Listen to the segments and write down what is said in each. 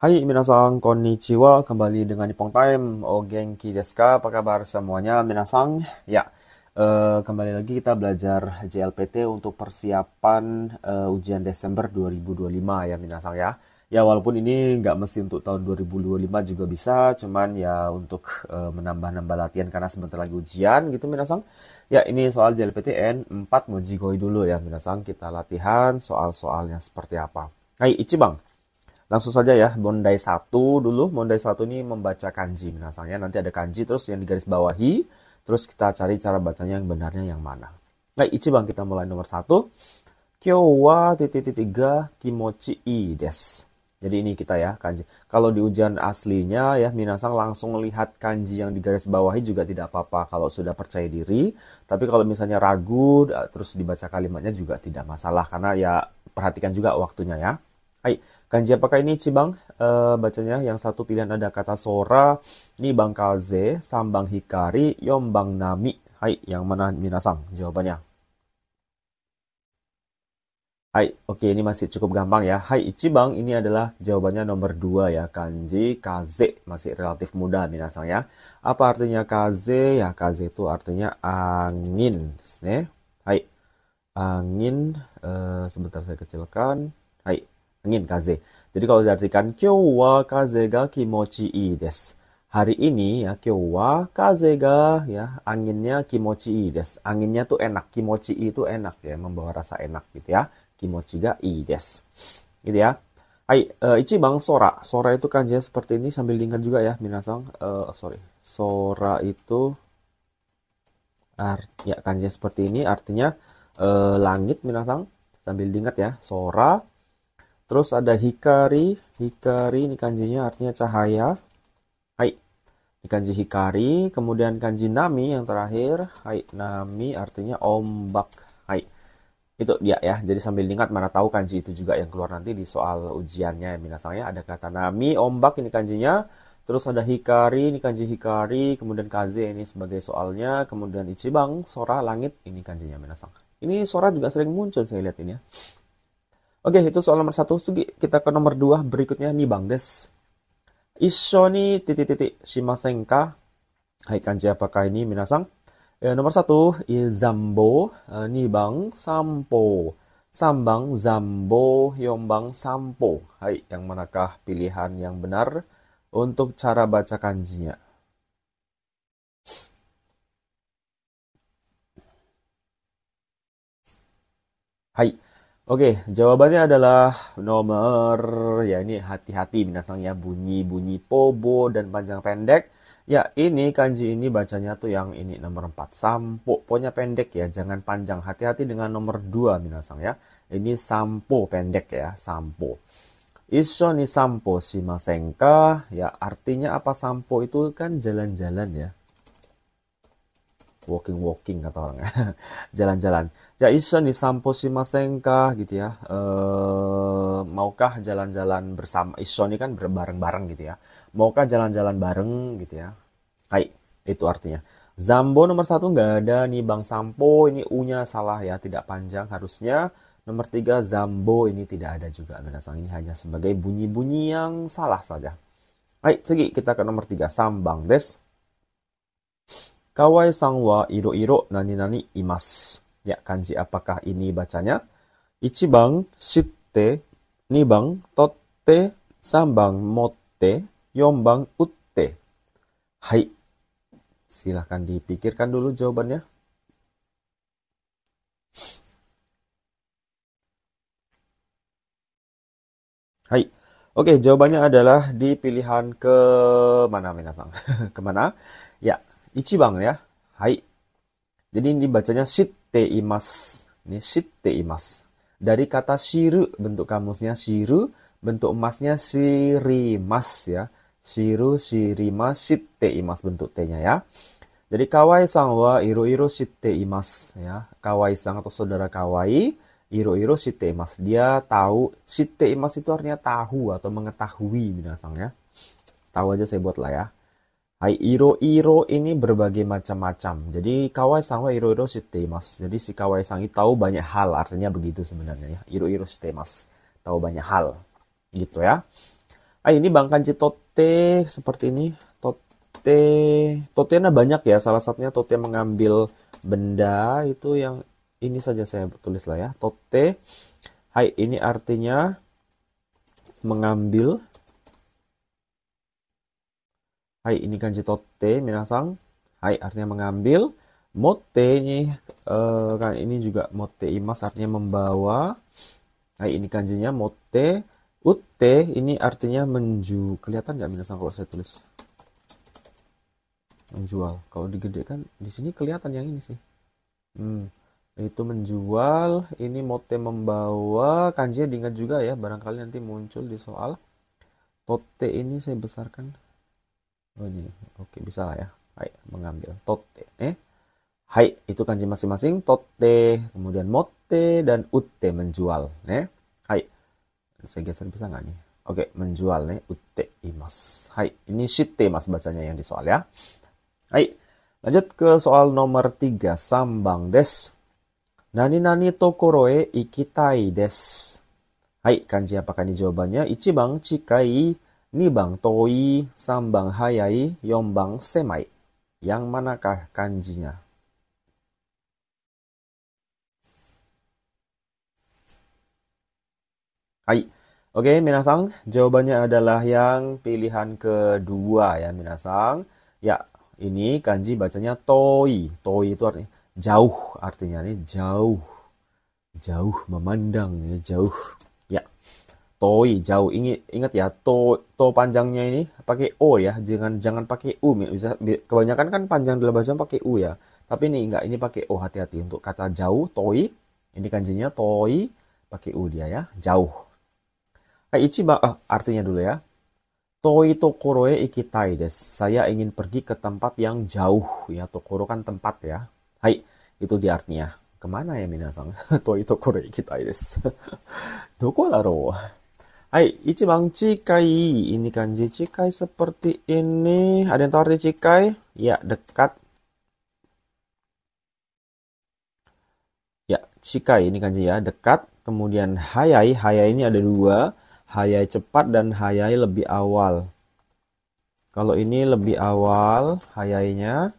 Hai minasan, konnichiwa, kembali dengan Nippon Time. O genki desu ka? Apa kabar semuanya minasan? Ya, kembali lagi kita belajar JLPT untuk persiapan ujian Desember 2025 ya minasan ya. Ya walaupun ini nggak mesti untuk tahun 2025 juga bisa, cuman ya untuk menambah-nambah latihan karena sebentar lagi ujian gitu minasan. Ya ini soal JLPT N4 Mojigoi dulu ya minasan. Kita latihan soal-soalnya seperti apa. Hai Ichibang. Langsung saja ya, Mondai satu dulu. Mondai satu ini membaca kanji. Misalnya nanti ada kanji terus yang digaris bawahi. Terus kita cari cara bacanya yang benarnya yang mana. Nah, Ichiban kita mulai nomor satu. Kyo wa titik titik ga kimochi ii desu. Jadi ini kita ya kanji. Kalau di ujian aslinya ya minasang langsung lihat kanji yang digaris bawahi juga tidak apa-apa kalau sudah percaya diri. Tapi kalau misalnya ragu terus dibaca kalimatnya juga tidak masalah karena ya perhatikan juga waktunya ya. Hai, kanji apakah ini Cibang? Bacanya yang satu pilihan ada kata sora, nibang kaze, sambang hikari, yombang nami. Hai, yang mana minasang jawabannya? Hai, oke ini masih cukup gampang ya. Hai, Ichibang ini adalah jawabannya nomor 2 ya. Kanji kaze masih relatif mudah minasang ya. Apa artinya kaze? Ya, kaze itu artinya angin. Hai, angin. Sebentar saya kecilkan. Hai, angin kaze. Jadi kalau diartikan kyou wa kaze ga kimochi ii desu. Hari ini ya kyou wa kaze ga ya anginnya kimochi ii desu. Anginnya tuh enak, kimochi ii itu enak ya, membawa rasa enak gitu ya. Kimochi ga ii desu. Gitu ya. Hai, Ichibang sora. Sora itu kanjinya seperti ini sambil diingat juga ya, minasang. Sorry. Sora itu ya kanjinya seperti ini artinya langit minasang. Sambil diingat ya, sora. Terus ada hikari. Hikari ini kanjinya artinya cahaya. Hai. Ini kanji hikari. Kemudian kanji nami yang terakhir. Hai. Nami artinya ombak. Hai. Itu dia ya. Jadi sambil ingat mana tahu kanji itu juga yang keluar nanti di soal ujiannya. Misalnya ada kata nami, ombak ini kanjinya. Terus ada hikari, ini kanji hikari. Kemudian kaze ini sebagai soalnya. Kemudian ichibang, sora, langit. Ini kanjinya minasang. Ini sora juga sering muncul saya lihat ini ya. Oke, itu soal nomor satu. Segi, kita ke nomor dua. Berikutnya nih Bang Des. Isho ni titik titik shimasen ka? Hai kanji apakah ini minasang? Nomor satu, zambo. Nih Bang, sampo. Sambang, zambo, yombang, sampo. Hai, yang manakah pilihan yang benar untuk cara baca kanjinya? Hai. Oke, jawabannya adalah nomor ya ini hati-hati minasang ya bunyi-bunyi pobo dan panjang pendek. Ya, ini kanji ini bacanya tuh yang ini nomor 4 sampo. Pokoknya pendek ya, jangan panjang. Hati-hati dengan nomor 2 minasang ya. Ini sampo pendek ya, sampo. Iso ni sampo shimasen ka? Ya, artinya apa sampo itu kan jalan-jalan ya. Walking kata orang ya. Jalan-jalan. Ya iso nih sampo shimasen ka gitu ya. Maukah jalan-jalan bersama? Iso nih kan bareng-bareng gitu ya. Maukah jalan-jalan bareng gitu ya. Hai, itu artinya. Zambo nomor satu nggak ada nih Bang Sampo. Ini U-nya salah ya, tidak panjang harusnya. Nomor tiga Zambo ini tidak ada juga. Minasang ini hanya sebagai bunyi-bunyi yang salah saja. Hai, segi kita ke nomor tiga Sambang des. Kawai-san wa iro-iro nani-nani imasu. Ya, kanji apakah ini bacanya? Ichibang shitte, nibang totte, sambang motte, yombang utte. Hai, silahkan dipikirkan dulu jawabannya. Hai, oke jawabannya adalah di pilihan ke mana minasang? Kemana? Ya, Ichibang ya. Hai, jadi ini bacanya shitte imasu. Ini shitte imasu. Dari kata shiru, bentuk kamusnya shiru, bentuk emasnya shirimas ya. Shiru, shirimas, shitte imas bentuk T-nya ya. Jadi kawai-san wa iro-iro shitte imas ya. Kawai-san atau saudara kawai, iro-iro shitte imas. Dia tahu, shitte imas itu artinya tahu atau mengetahui binasang ya. Tahu aja saya buat lah ya. Hai iro-iro ini berbagai macam-macam. Jadi kawai-san wa iro-iro shiteimasu. Jadi si kawai-san itu tahu banyak hal. Artinya begitu sebenarnya ya. Iro-iro shiteimasu. Tahu banyak hal. Gitu ya. Ini bang kanji tote seperti ini. Tote, tote banyak ya. Salah satunya tote mengambil benda itu yang ini saja saya tulis lah ya. Tote. Hai, ini artinya mengambil. Hai, ini kanji tote, minasang. Hai, artinya mengambil. Mote ini, kan ini juga mote imas artinya membawa. Hai, ini kanjinya mote. Ute ini artinya kelihatan nggak minasang kalau saya tulis? Menjual. Kalau digedekan di sini kelihatan yang ini sih. Itu menjual. Ini mote membawa. Kanjinya diingat juga ya. Barangkali nanti muncul di soal. Tote ini saya besarkan. Oh ini, oke bisa lah ya. Hai, mengambil. Tote. Hai, itu kanji masing-masing. Tote, kemudian mote dan ute menjual. Hai, saya geser bisa nggak nih? Oke, menjual nih. Ute imas. Hai, ini shite mas bacanya yang di soal ya. Hai, lanjut ke soal nomor 3. Sambang des. Nani-nani tokoro e ikitai des. Hai, kanji apakah ini jawabannya? Ichibang chikai, nibang toi, sambang hayai, yombang semai. Yang manakah kanjinya? Hai. Oke, minasang. Jawabannya adalah yang pilihan kedua ya, minasang. Ya, ini kanji bacanya toi. Toi itu artinya jauh, artinya nih jauh. Jauh, memandang ya, jauh. Ya, toi, jauh. Ingat ya, to panjangnya ini pakai o ya, jangan pakai u. Bisa kebanyakan kan panjang dalam bahasa pakai u ya. Tapi ini enggak, ini pakai o, hati-hati untuk kata jauh, toi. Ini kanjinya toi, pakai u dia ya, jauh. Ichiban, artinya dulu ya. Toi tokoro e ikitai desu. Saya ingin pergi ke tempat yang jauh ya. Tokoro kan tempat ya. Hai, itu dia artinya. Kemana ya minasang? Toi tokoro e ikitai desu. Doko daro? Hai, ichiban chikai. Ini kanji chikai seperti ini. Ada yang tahu arti chikai? Ya, dekat. Ya, chikai ini kanji ya, dekat. Kemudian hayai. Hayai ini ada dua. Hayai cepat dan hayai lebih awal. Kalau ini lebih awal, hayainya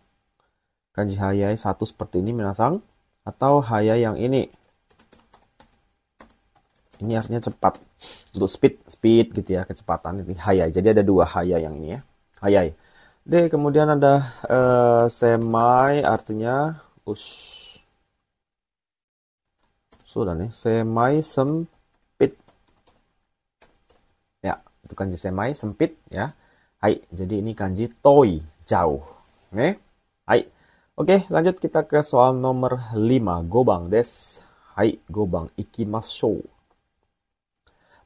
kanji hayai satu seperti ini minasang. Atau hayai yang ini. Ini artinya cepat. Untuk speed gitu ya, kecepatan. Ini hayai. Jadi ada dua hayai yang ini ya. Hayai. Kemudian ada semai artinya sudah nih. Semai sempit. Ya, itu kanji semai sempit ya. Hai, jadi ini kanji toi, jauh. Hai. Oke, lanjut kita ke soal nomor 5. Gobang des. Hai, gobang ikimashou.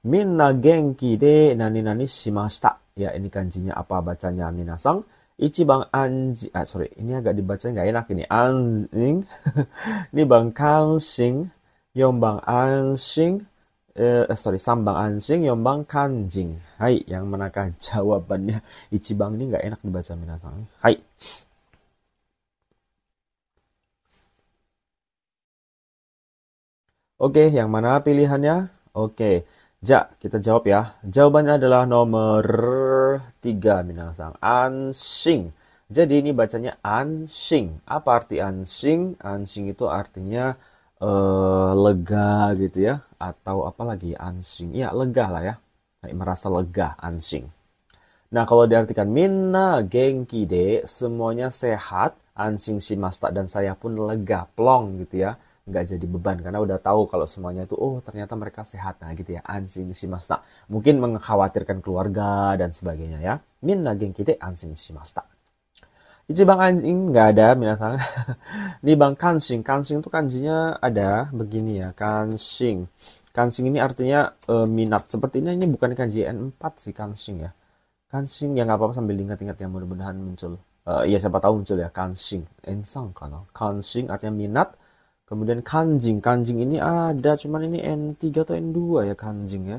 Minna genki de nani-nani shimashita. Ya, ini kanjinya apa bacanya minasang? Ichibang anji. Sorry, ini agak dibaca nggak enak ini. Anjing. Ini bang kanshin. Yombang anshin. Sambang anshin, yombang kanjing. Hai, yang manakah jawabannya? Ichibang ini nggak enak dibaca minasang. Hai. Oke, yang mana pilihannya? Oke, kita jawab ya. Jawabannya adalah nomor 3, minasang. Anshin. Jadi ini bacanya anshin. Apa arti anshin? Anshin itu artinya lega gitu ya. Atau apa lagi anshin? Ya, lega lah ya. Merasa lega, anshin. Nah, kalau diartikan minna genki de, semuanya sehat, anshin shimashita, dan saya pun lega, plong gitu ya. Nggak jadi beban karena udah tahu kalau semuanya itu ternyata mereka sehat, nah gitu ya, anshin shimashita. Mungkin mengkhawatirkan keluarga dan sebagainya ya. Minna genki de anshin shimashita. Ichibang anjing nggak ada minasang. Ini bang kanshin. Kanshin itu kanjinya ada begini ya, kanshin. Kanshin ini artinya minat. Sepertinya ini bukan kanji N4 sih kanshin ya. Kanshin ya nggak apa-apa sambil ingat-ingat ya, mudah-mudahan muncul. Iya siapa tahu muncul ya, kanshin. Ensang kana. Kanshin artinya minat. Kemudian kanjing. Kanjing ini ada, cuman ini N3 atau N2 ya kanjing ya.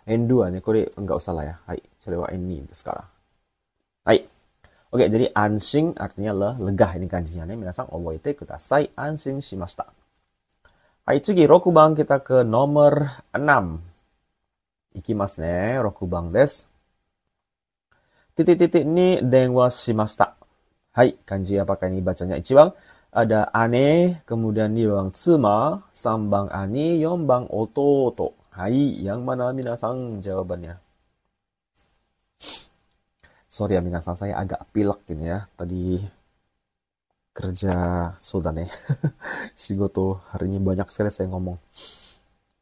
N2 nih, kore enggak usah lah ya. Hai, sorewa N2 sekarang. Hai. Oke, jadi anshin artinya lega ini kanjinya nih. Minasan oboite kudasai, anshin shimashita. Hai, tsugi 6 bang, kita ke nomor 6. Ikimasu ne. Rokubang desu. Titik-titik ni denwa shimashita. Hai, kanji apakah ini bacanya ichibang? Ada ane, kemudian 2 bang tsuma, 3 bang ani, 4 bang ototo. Hai, yang mana minasang jawabannya? Sorry ya minasang, saya agak pilek ini ya. Tadi kerja Sultan ya. Shigoto hari ini banyak sekali saya ngomong.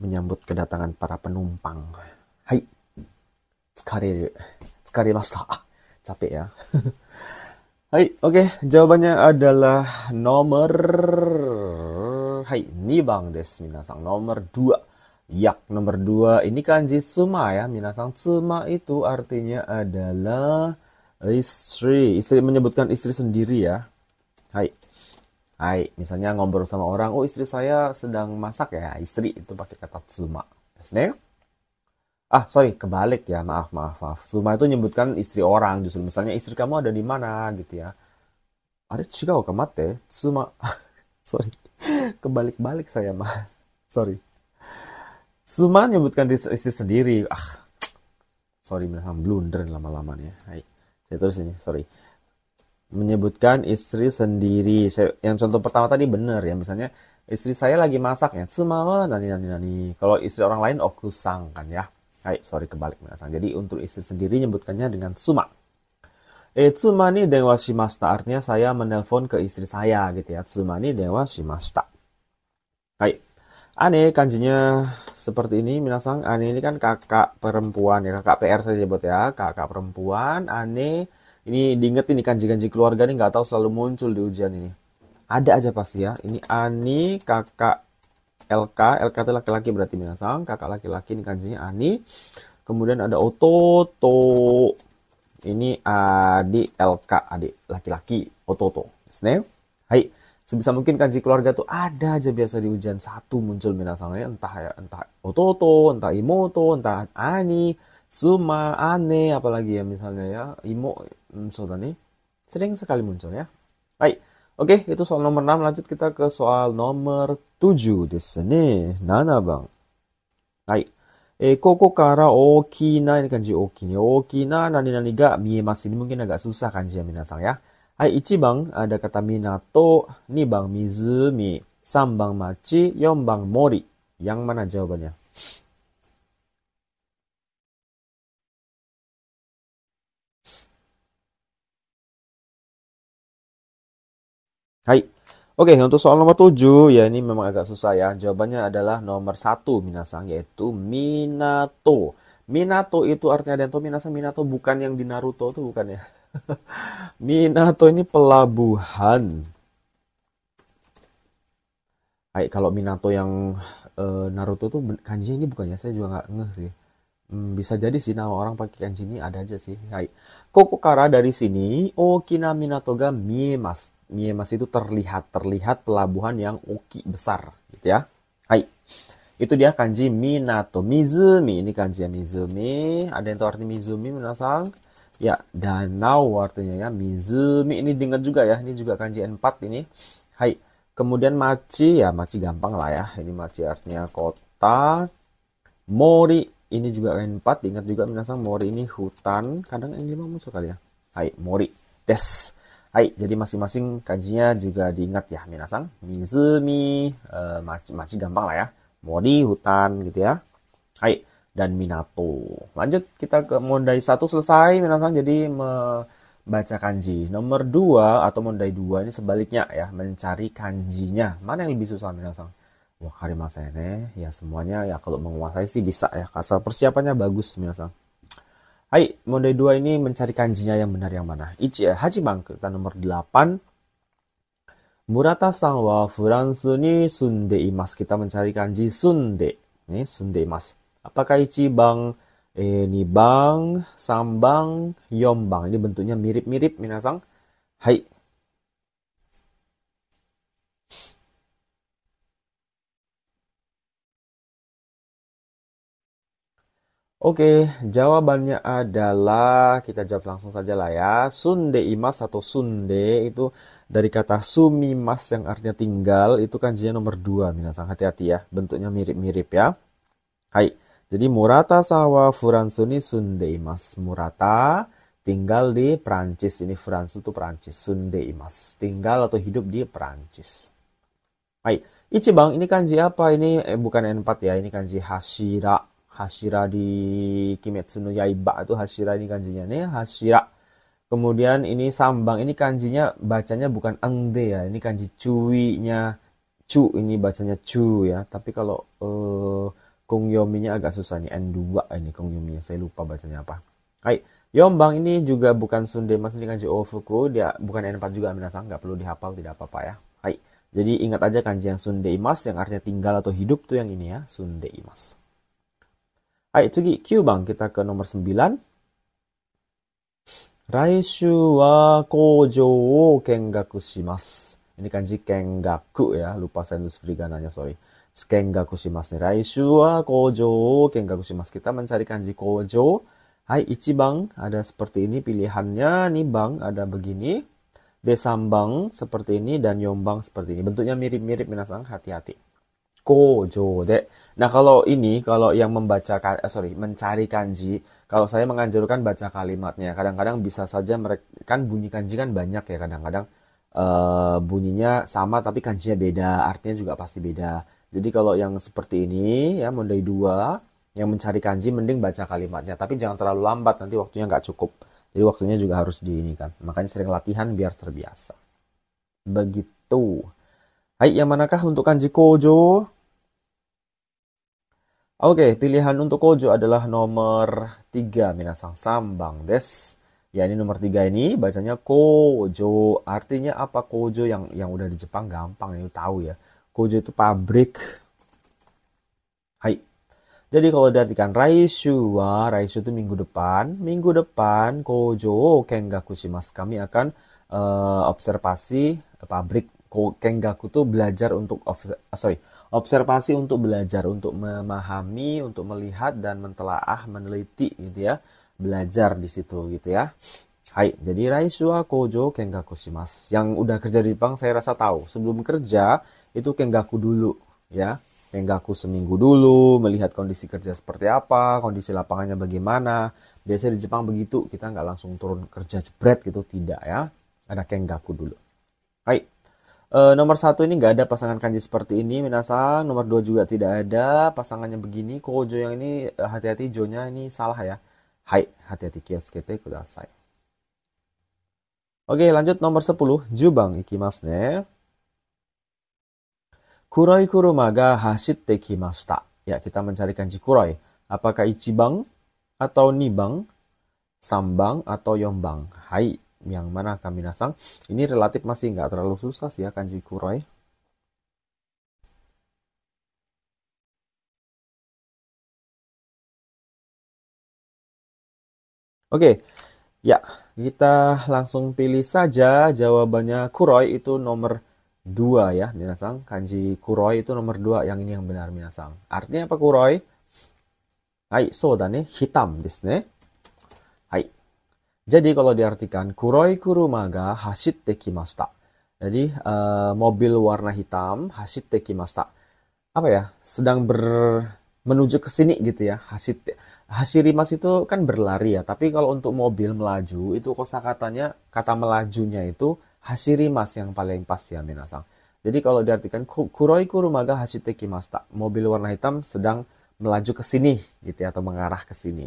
Menyambut kedatangan para penumpang. Hai, tsukarimashita. Capek ya. Hai, oke. Jawabannya adalah nomor... Hai, 2 bang desu, minasang. Nomor 2. Yak, nomor 2. Ini kanji tsuma ya, minasang. Tsuma itu artinya adalah istri. Istri menyebutkan istri sendiri ya. Hai. Hai, misalnya ngobrol sama orang, oh istri saya sedang masak ya. Istri itu pakai kata tsuma. Sorry, kebalik ya. Maaf. Tsuma itu menyebutkan istri orang. Justru misalnya istri kamu ada di mana gitu ya. Ada chigau ka matte. Tsuma. Sorry. Kebalik-balik saya mah. Sorry. Tsuma menyebutkan istri sendiri. Sorry, memang blunder lama-lama nih. Hai. Saya terus ini, sorry. Menyebutkan istri sendiri. Yang contoh pertama tadi benar ya. Misalnya istri saya lagi masak ya. Tsuma wa nani. Kalau istri orang lain okusang kan ya. Hai, sorry kebalik minasang. Jadi untuk istri sendiri nyebutkannya dengan tsuma. Tsuma ni denwa shimashita. Artinya saya menelpon ke istri saya gitu ya. Tsuma ni denwa shimashita. Hai. Ane kanjinya seperti ini minasang. Ane ini kan kakak perempuan ya. Kakak PR saya sebut ya. Kakak perempuan. Ane. Ini diinget ini kanji-kanji keluarga nih. Nggak tahu selalu muncul di ujian ini. Ada aja pasti ya. Ini Ani kakak LK. LK itu laki-laki berarti minasang. Kakak laki-laki ini kanjinya Ani. Kemudian ada Ototo. Ini adik LK, adik laki-laki, ototo. Hai, sebisa mungkin kanji keluarga tuh ada aja biasa di ujian satu muncul minasang ya. Entah ototo, entah imoto, entah ani, suma, ane, apalagi ya misalnya ya, imo, soda nih. Sering sekali muncul ya. Hai, oke, itu soal nomor 6. Lanjut kita ke soal nomor 7 desu ne. Nana bang. Hai. ここから大きな、ini kanji 大きな何々が見えます。Ini mungkin agak susah kanji ya minasang ya. Hai, 1 bang ada kata minato, 2 bang mizumi, 3 bang machi, 4 bang mori. Yang mana jawabannya? Hai. Oke, untuk soal nomor 7, ya ini memang agak susah ya. Jawabannya adalah nomor 1, minasang, yaitu minato. Minato itu artinya dento minasang. Minato bukan yang di Naruto tuh, bukan ya. Minato ini pelabuhan. Hai, kalau Minato yang Naruto tuh kanji ini bukan ya. Saya juga nggak ngeh sih. Bisa jadi sih nama orang pakai kanji ini ada aja sih. Hai. Kokokara dari sini, okina minato ga miemasu. Miemasu itu terlihat pelabuhan yang oki besar gitu ya. Hai. Itu dia kanji minato. Mizumi, ini kanji ya mizumi. Ada yang tahu arti mizumi minasang? Ya, danau artinya ya. Mizumi ini dengar juga ya. Ini juga kanji N4 ini. Hai. Kemudian machi, ya machi gampang lah ya. Ini machi artinya kota. Mori, ini juga N4. Ingat juga minasang, mori ini hutan. Kadang N5 muncul kali ya. Hai, mori. Des. Hai, jadi masing-masing kanjinya juga diingat ya minasang. Mizumi, machi gampang lah ya. Mori, hutan gitu ya. Hai, dan minato. Lanjut kita ke mondai 1 selesai minasang. Jadi baca kanji. Nomor 2 atau mondai 2 ini sebaliknya ya, mencari kanjinya. Mana yang lebih susah minasang? Wah, karimasene. Ya semuanya ya kalau menguasai sih bisa ya. Asal persiapannya bagus minasang. Hai, mondai 2 ini mencari kanjinya yang benar yang mana? Ichi ya, Hajimang kita nomor 8. Murata-san wa Furansu ni sunde imasu. Kita mencari kanji sunde. Nih, sunde imasu. Apakah ichi bang, ni bang, sambang, yombang. Ini bentuknya mirip-mirip minasang. Hai. Oke, jawabannya adalah kita jawab langsung saja lah ya. Sunde imas atau sunde itu dari kata sumimas yang artinya tinggal. Itu kanjinya nomor 2. Minasang hati-hati ya. Bentuknya mirip-mirip ya. Hai. Jadi Murata sawa Furansu ni sundeimasu. Murata tinggal di Prancis. Ini Furansu itu Prancis. Sundeimasu. Tinggal atau hidup di Prancis. Hai. Ichiban, ini kanji apa? Ini bukan N4 ya. Ini kanji Hashira. Hashira di Kimetsu no Yaiba itu Hashira ini kanjinya nih. Hashira. Kemudian ini sambang. Ini kanjinya bacanya bukan engde ya. Ini kanji cuinya. Cu ini bacanya cu ya. Tapi kalau Kongyominya agak susah nih. N2 ini Kongyominya. Saya lupa bacanya apa. Hai. Yombang ini juga bukan Sundemasu. Ini kanji Ofuku. Dia bukan N4 juga minasang. Nggak perlu dihafal. Tidak apa-apa ya. Hai. Jadi ingat aja kanji yang Sundeimasu. Yang artinya tinggal atau hidup tuh yang ini ya. Sundeimasu. Hai. Tsugi. Kyubang. Kita ke nomor 9. Raishu wa koujou wo kengaku shimasu. Ini kanji kengaku ya. Lupa saya nulis furigananya, sorry. Kengaku shimasu nih. Raishu wa koujou wo kengaku shimasu. Kita mencari kanji koujou. Hai, ichibang ada seperti ini pilihannya. Nibang ada begini. Desambang seperti ini. Dan yombang seperti ini. Bentuknya mirip-mirip minasang. Hati-hati. Koujou de. Nah kalau ini, kalau yang mencari kanji. Kalau saya menganjurkan baca kalimatnya. Kadang-kadang bisa saja mereka kan bunyi kanji kan banyak ya. Kadang-kadang bunyinya sama tapi kanjinya beda. Artinya juga pasti beda. Jadi kalau yang seperti ini ya Mondai 2 yang mencari kanji mending baca kalimatnya. Tapi jangan terlalu lambat nanti waktunya nggak cukup. Jadi waktunya juga harus diinikan. Makanya sering latihan biar terbiasa. Begitu. Hai, yang manakah untuk kanji kojo? Oke, pilihan untuk kojo adalah nomor 3. Minasang sambang des. Ya, ini nomor 3 ini bacanya kojo. Artinya apa kojo yang udah di Jepang gampang ini tahu ya. Kojo itu pabrik. Hai. Jadi kalau diartikan raishu itu minggu depan. Minggu depan kojo kengaku shimasu. Kami akan observasi pabrik. Kengaku itu belajar untuk observasi untuk belajar, untuk memahami, untuk melihat dan mentelaah, meneliti gitu ya. Belajar di situ gitu ya. Hai, jadi raishu wa kojo kengaku shimasu. Yang udah kerja di Jepang saya rasa tahu. Sebelum kerja itu kengaku dulu ya. Kengaku seminggu dulu, melihat kondisi kerja seperti apa, kondisi lapangannya bagaimana. Biasanya di Jepang begitu, kita nggak langsung turun kerja jebret gitu, tidak ya. Ada kengaku dulu. Hai. Nomor 1 ini nggak ada pasangan kanji seperti ini, minasang. Nomor 2 juga tidak ada pasangannya begini. Kojo yang ini hati-hati, jo-nya ini salah ya. Hai, hati-hati kiyoskete kudasai. Oke, lanjut nomor 10. Jubang ikimasu ne. Kuroi kuruma ga hasitte kimashita. Ya, kita mencari kanji kuroi. Apakah ichibang atau nibang, sambang atau yombang? Hai. Yang mana kami nasang? Ini relatif masih nggak terlalu susah sih ya kanji kuroi. Oke, ya kita langsung pilih saja jawabannya kuroi itu nomor 2 ya minasang. Kanji kuroi itu nomor 2 yang ini yang benar minasang. Artinya apa kuroi? Hai, so da ne, hitam desu ne. Hai. Jadi kalau diartikan kuroi kuruma ga hasitte kimashita. Jadi mobil warna hitam hasitte kimashita. Apa ya? Sedang menuju ke sini gitu ya. Hashirimas itu kan berlari ya. Tapi kalau untuk mobil melaju itu kosakatanya kata melajunya itu hashirimas yang paling pas ya minasang. Jadi kalau diartikan kuroi kuruma ga hasitte kimashita. Mobil warna hitam sedang melaju ke sini gitu ya atau mengarah ke sini.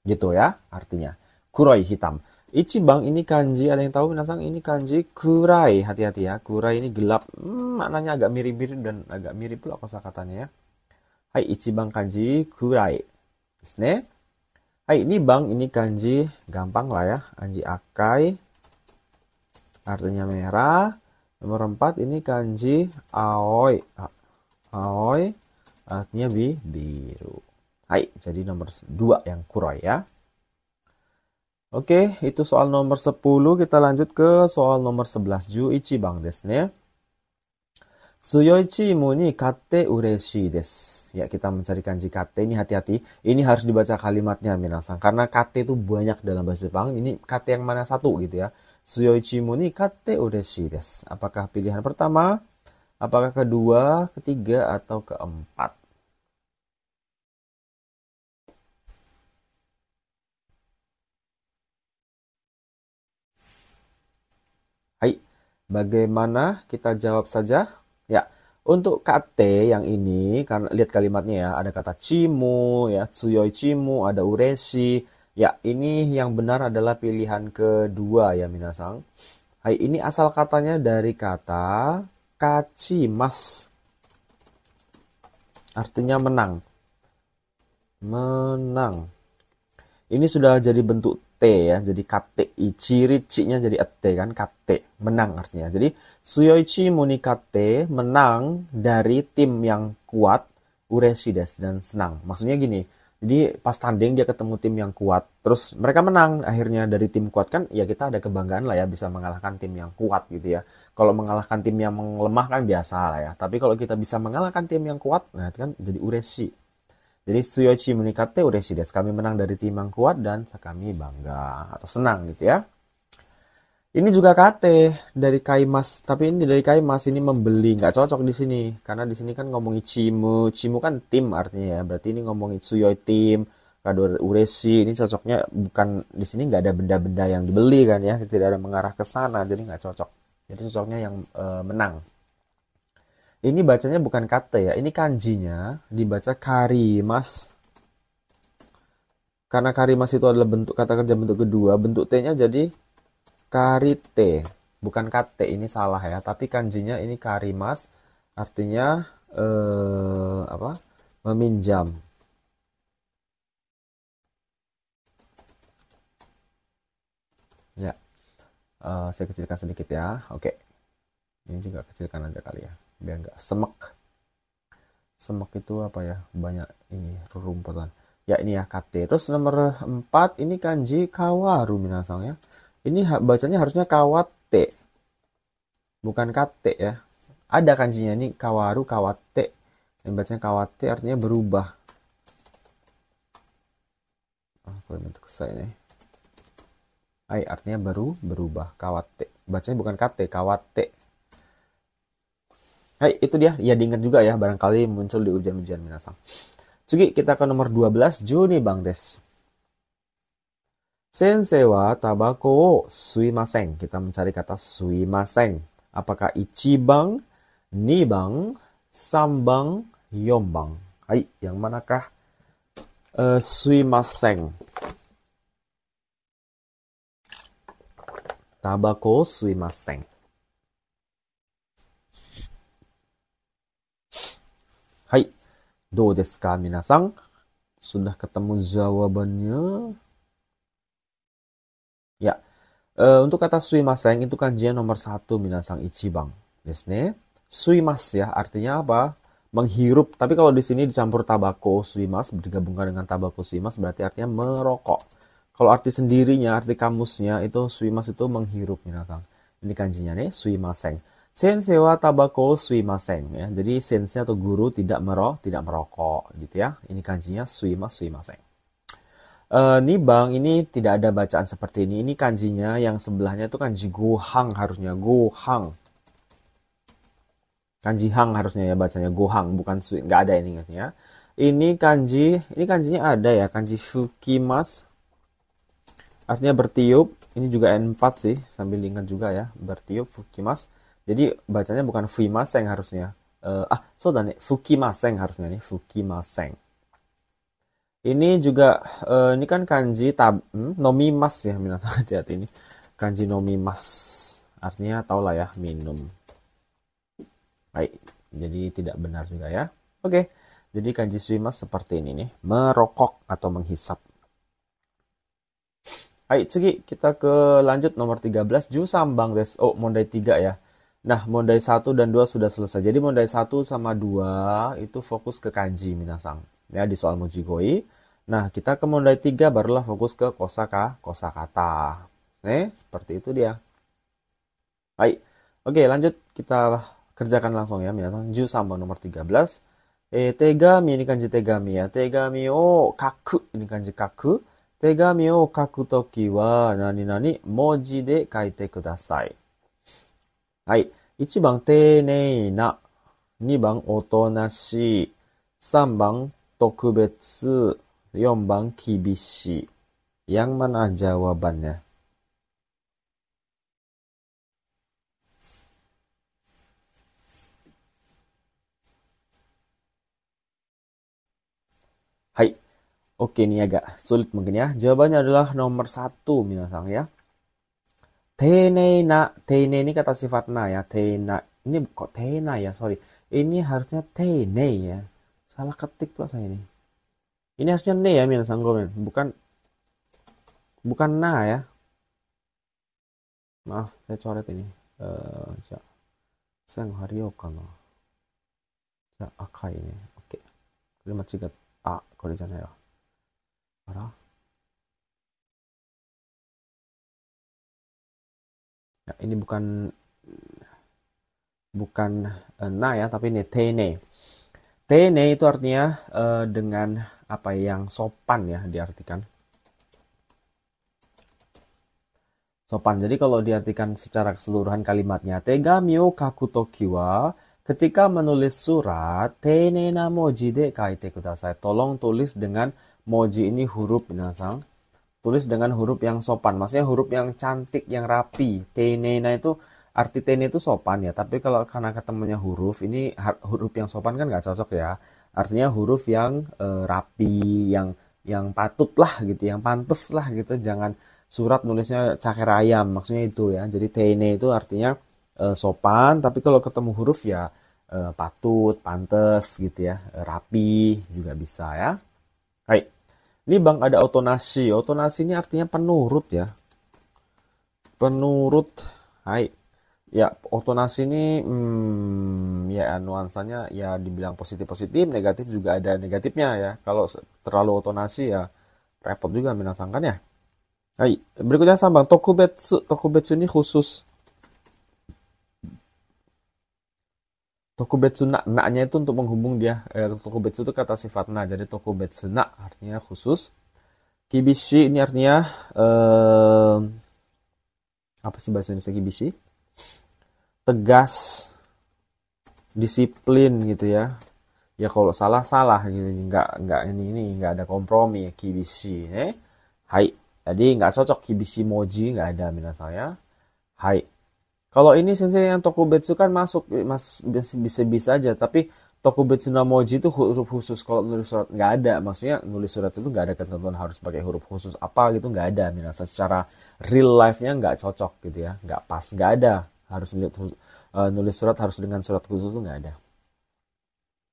Gitu ya artinya. Kuroi hitam. Ichibang ini kanji, ada yang tahu minasang ini kanji kurai. Hati-hati ya. Kurai ini gelap. Maknanya agak mirip-mirip dan agak mirip pula kosakatanya ya. Hai, ichibang kanji kurai. Desu. Hai, ini bang ini kanji gampang lah ya. Kanji akai. Artinya merah. Nomor 4 ini kanji aoi. Aoi artinya biru. Hai, jadi nomor 2 yang kuroi ya. Oke, itu soal nomor 10. Kita lanjut ke soal nomor 11. Ju ichibang desu ne. Tsuyoi chimu ni katte ureshii desu. Ya, kita mencari kanji katte ini hati-hati. Ini harus dibaca kalimatnya minasang. Karena katte itu banyak dalam bahasa Jepang. Ini katte yang mana satu gitu ya. Tsuyoi chimu ni katte ureshii desu. Apakah pilihan pertama? Apakah kedua, ketiga, atau keempat? Bagaimana? Kita jawab saja. Ya, untuk kate yang ini, karena lihat kalimatnya ya, ada kata cimu, ya, tsuyoi cimu, ada ureshi. Ya, ini yang benar adalah pilihan kedua ya, minasang. Hai, ini asal katanya dari kata kachimas. Artinya menang. Menang. Ini sudah jadi bentuk T ya, jadi kate. Ciri C-nya jadi T kan, kate. Menang artinya. Jadi, Suyoichi muni kate, menang dari tim yang kuat, ureshi desu, dan senang. Maksudnya gini, jadi pas tanding dia ketemu tim yang kuat, terus mereka menang akhirnya dari tim kuat kan, ya kita ada kebanggaan lah ya bisa mengalahkan tim yang kuat gitu ya. Kalau mengalahkan tim yang lemah kan biasa lah ya. Tapi kalau kita bisa mengalahkan tim yang kuat, nah itu kan jadi ureshi. Jadi Tsuyoshi menikate ureshi desu. Kami menang dari tim yang kuat dan kami bangga atau senang gitu ya. Ini juga kate dari kaimas, tapi ini dari kaimas ini membeli, nggak cocok di sini karena di sini kan ngomongin cimu, cimu kan tim artinya ya. Berarti ini ngomongin tsuyoi tim, kado ureshi. Ini cocoknya bukan di sini nggak ada benda-benda yang dibeli kan ya, tidak ada mengarah ke sana, jadi nggak cocok. Jadi cocoknya yang menang. Ini bacanya bukan kate ya, ini kanjinya dibaca karimas. Karena karimas itu adalah bentuk kata kerja bentuk kedua, bentuk T-nya jadi karite. Bukan kate, ini salah ya, tapi kanjinya ini karimas, artinya apa? Meminjam. Ya, saya kecilkan sedikit ya. Oke, ini juga kecilkan aja kali ya, biar nggak semek. Semek itu apa ya? Banyak ini rerumputan. Ya ini ya kate. Terus nomor 4 ini kanji kawaru minasang ya. Ini bacanya harusnya kawate. Bukan kate ya. Ada kanjinya ini kawaru kawate. Yang bacanya kawate artinya berubah. Aku bentuk saya ini. Ai artinya berubah. Kawate. Bacanya bukan kate, kawate. Hai, itu dia. Ya diingat juga ya. Barangkali muncul di ujian-ujian minasang. Tsugi, kita ke nomor 12. Juni bang desu. Sensei wa tabako o suimasen. Kita mencari kata suimasen. Apakah ichibang, nibang, sambang, yombang? Hai, yang manakah suimasen? Tabako suimasen. Hai, do desu ka minasang? Sudah ketemu jawabannya? Ya, untuk kata suimasen itu kanjian nomor 1 minasang ichibang. Desu ne. Suimas ya, artinya apa? Menghirup. Tapi kalau di sini dicampur tabako suimas, digabungkan dengan tabako suimas berarti artinya merokok. Kalau arti sendirinya, arti kamusnya itu suimas itu menghirup minasang. Ini kanjinya nih, suimasen. Sensei wa tabako suimasen ya. Jadi sensei atau guru tidak merokok gitu ya. Ini kanjinya suimasen. Nibang ini tidak ada bacaan seperti ini. Ini kanjinya yang sebelahnya itu kanji gohang harusnya. Gohang. Kanji hang harusnya ya bacanya. Gohang. Bukan nggak ada ini ya. Ini kanjinya ada ya. Kanji fukimas. Artinya bertiup. Ini juga N4 sih. Sambil ingat juga ya. Bertiup fukimas. Jadi bacanya bukan fuimaseng harusnya. Fukimaseng harusnya nih. Fukimaseng. Ini juga ini kan kanji nomimas ya, minasan hati-hati ini. Kanji nomimas. Artinya tau lah ya, minum. Baik, jadi tidak benar juga ya. Oke. Jadi kanji suimas seperti ini nih, merokok atau menghisap. Baik, Tsugi, kita ke lanjut nomor 13, Jusambang desu. Oh, mondai 3 ya. Nah, mondai 1 dan 2 sudah selesai. Jadi mondai 1 sama 2 itu fokus ke kanji minasang. Ya, di soal mojigoi. Nah, kita ke mondai 3 barulah fokus ke kosakata. Seperti itu dia. Baik. Oke, lanjut kita kerjakan langsung ya minasang. Jusambang nomor 13. Tegami ini kanji tegami ya. Tegami o kaku ini kanji kaku. Tegami o kaku toki wa nani moji de kaite kudasai. はい。1番、丁寧な。2番、おとなしい。3番、特別。4番、厳しい。Yang mana jawabannya? Oke, ini agak sulit mungkin ya. Jawabannya adalah nomor satu, minasang ya. Teinei teinei ini kata sifat na ya. Teina, ini kok teina ya, sorry. Ini harusnya teinei ya. Salah ketik pula saya ini. Ini harusnya ne ya, minasang gomen. Bukan na ya. Maaf, saya coret ini. Ja, sang hario kana. Ja, akai ini. Oke. Ini machigat. Ah, kore janai wa. Ara? Ya, ini bukan na ya, tapi ini tene. Tene itu artinya dengan apa yang sopan ya diartikan. Sopan. Jadi kalau diartikan secara keseluruhan kalimatnya, tegami o kaku toki wa ketika menulis surat, tene na moji de kaite kudasai. Tolong tulis dengan moji ini huruf minasang. Tulis dengan huruf yang sopan. Maksudnya huruf yang cantik, yang rapi. Tene na itu arti tene itu sopan ya. Tapi kalau karena ketemunya huruf, ini huruf yang sopan kan nggak cocok ya. Artinya huruf yang rapi, yang patut lah gitu, yang pantes lah gitu. Jangan surat nulisnya caker ayam, maksudnya itu ya. Jadi tene itu artinya sopan, tapi kalau ketemu huruf ya patut, pantes gitu ya. Rapi juga bisa ya. Hai. Ini Bang ada otonasi. Otonasi ini artinya penurut ya. Penurut. Hai. Ya, otonasi ini ya nuansanya ya dibilang positif-positif, negatif juga ada negatifnya ya. Kalau terlalu otonasi ya repot juga menasangkan ya. Hai, berikutnya sambang tokubetsu. Tokubetsu ini khusus. Tokubetsu na-nya itu untuk menghubung dia. Tokubetsu itu kata sifat na, jadi tokubetsu na artinya khusus. Kibishi ini artinya apa sih bahasa Indonesia kibishi? Tegas, disiplin gitu ya. Ya kalau salah gitu, nggak ini nggak ada kompromi ya kibishi. Hai, jadi nggak cocok kibishi moji nggak ada minasang ya. Hai. Kalau ini sensei yang tokubetsu kan masuk bisa aja, tapi tokubetsu na moji itu huruf khusus. Kalau nulis surat nggak ada, maksudnya nulis surat itu nggak ada ketentuan harus pakai huruf khusus apa gitu nggak ada. Minasa secara real life-nya nggak cocok gitu ya, nggak pas, nggak ada. Harus nulis surat harus dengan surat khusus itu nggak ada.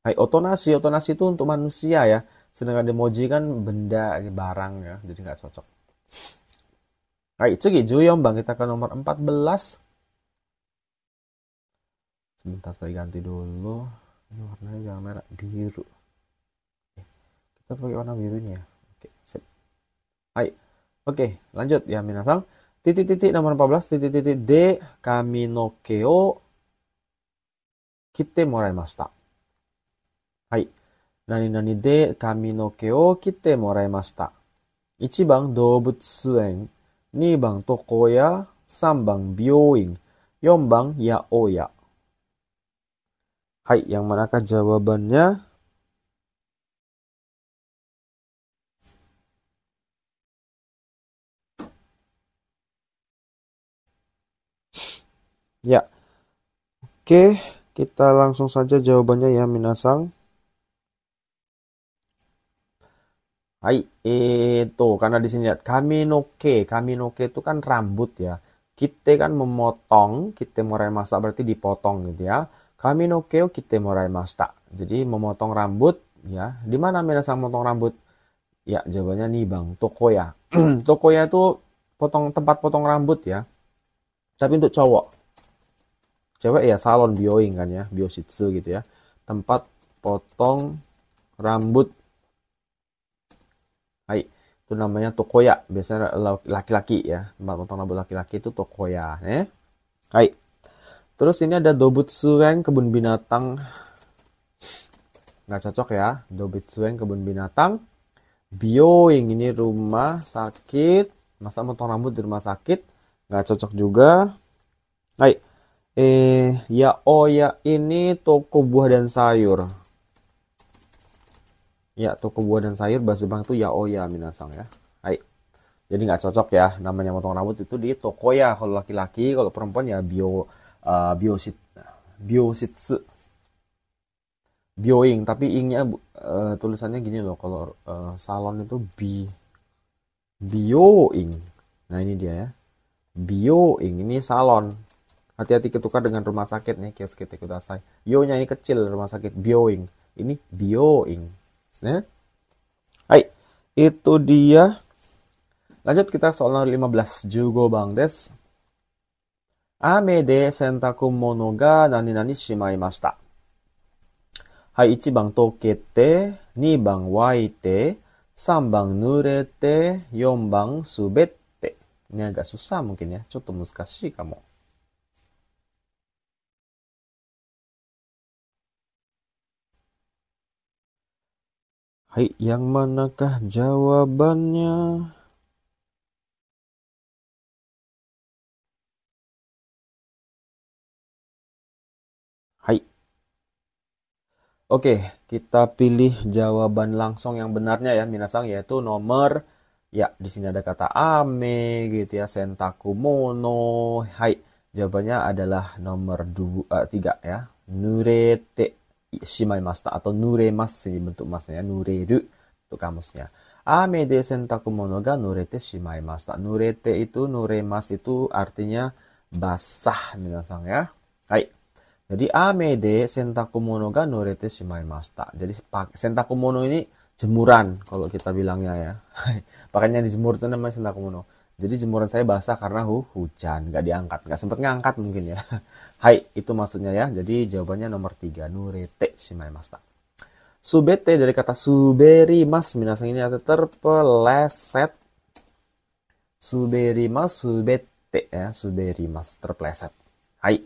Hai, otonasi itu untuk manusia ya, sedangkan emoji kan benda, barang ya, jadi nggak cocok. Hai, cugi Juyong bang, kita ke nomor 14. Sebentar saya ganti dulu. Ini warnanya jangan merah, biru. Kita pakai warna birunya ya. Oke, sip. Hai. Oke, lanjut ya minasang. Titik-titik nomor 14, titik-titik de kami no ke o kitte moraimashita. Hai. Nani-nani de kami no ke o kitte moraimashita. 1番動物園、2番床屋、3番病院、4番八百屋。Hai, yang manakah jawabannya? Ya. Oke, kita langsung saja jawabannya ya, minasang. Hai, itu karena di sini lihat kaminoke itu kan rambut ya. Kita kan memotong, kita moraimashita berarti dipotong gitu ya. Kaminoke o kita moraimashita. Jadi memotong rambut ya. Di mana minasang memotong rambut? Ya, jawabannya nih Bang, tokoya. Tokoya itu tempat potong rambut ya. Tapi untuk cowok. Cewek ya salon bioing kan ya, bioshitsu gitu ya. Tempat potong rambut. Hai, itu namanya tokoya. Biasanya laki-laki ya. Tempat potong rambut laki-laki itu tokoya. Hai. Terus ini ada dobutsuren, kebun binatang. Nggak cocok ya. Dobutsuren, kebun binatang. Bioing, ini rumah sakit. Masa potong rambut di rumah sakit? Nggak cocok juga. Hai. Ya ini toko buah dan sayur. Ya, toko buah dan sayur bahasa Jepang itu yaoya minasang ya. Hai. Jadi nggak cocok ya. Namanya potong rambut itu di toko ya kalau laki-laki, kalau perempuan ya bioshitsu. bioing, tapi ingnya tulisannya gini loh, kalau salon itu bioing. Nah ini dia ya, bioing ini salon. Hati-hati ketukar dengan rumah sakit nih, kioskeite kudasai. Yo-nya ini kecil, rumah sakit bioing. Ini bioing. Nah, hai, itu dia. Lanjut kita soal nomor 15, 15 bang des. Ame de sentaku mono ga nani nani shimaimashita. Hai, 1番溶けて、2番沸いて、3番濡れて、4番滑って。Ini agak susah mungkin ya, ちょっと難しいかも. Hai, yang manakah jawabannya? Hai. Oke, kita pilih jawaban langsung yang benarnya ya, minasang, yaitu nomor, ya di sini ada kata ame gitu ya, sentaku mono. Hai, jawabannya adalah nomor 3 ya, nurete shimaimashita atau nuremasu, ini bentuk masnya, nureru untuk kamusnya. Ame de sentaku mono ga nurete shimaimashita. Nurete itu, nuremas itu artinya basah minasang ya. Hai. Jadi ame de sentaku mono ga norete shimaimashita. Jadi sentaku mono ini jemuran kalau kita bilangnya ya. Pakainya dijemur itu namanya sentaku mono. Jadi jemuran saya basah karena hujan, nggak diangkat, nggak sempat ngangkat mungkin ya. Hai, itu maksudnya ya. Jadi jawabannya nomor 3, norete shimaimashita. Subete dari kata suberimas, minasang ini ada terpeleset. Suberimas, subete ya, suberimas terpeleset. Hai.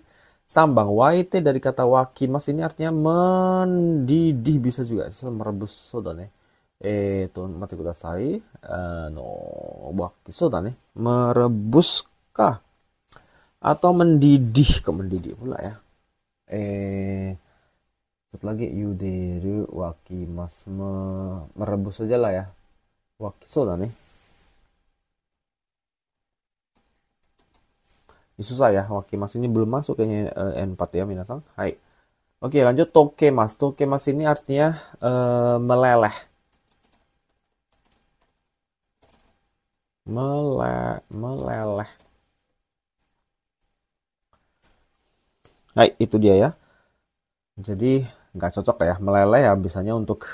Sambang waite dari kata wakimas, ini artinya mendidih, bisa juga merebus soda nih. Mate kudasai. Waki soda nih. Merebus kah? Atau mendidih, ke mendidih pula ya. Satu lagi yuderu wakimas, merebus saja lah ya. Waki soda nih. Susah ya, wakimas ini belum masuk kayaknya N4 ya minasang. Hai. Oke, lanjut tokemas. Tokemas ini artinya meleleh. Meleleh. Hai, itu dia ya. Jadi nggak cocok ya, meleleh ya biasanya untuk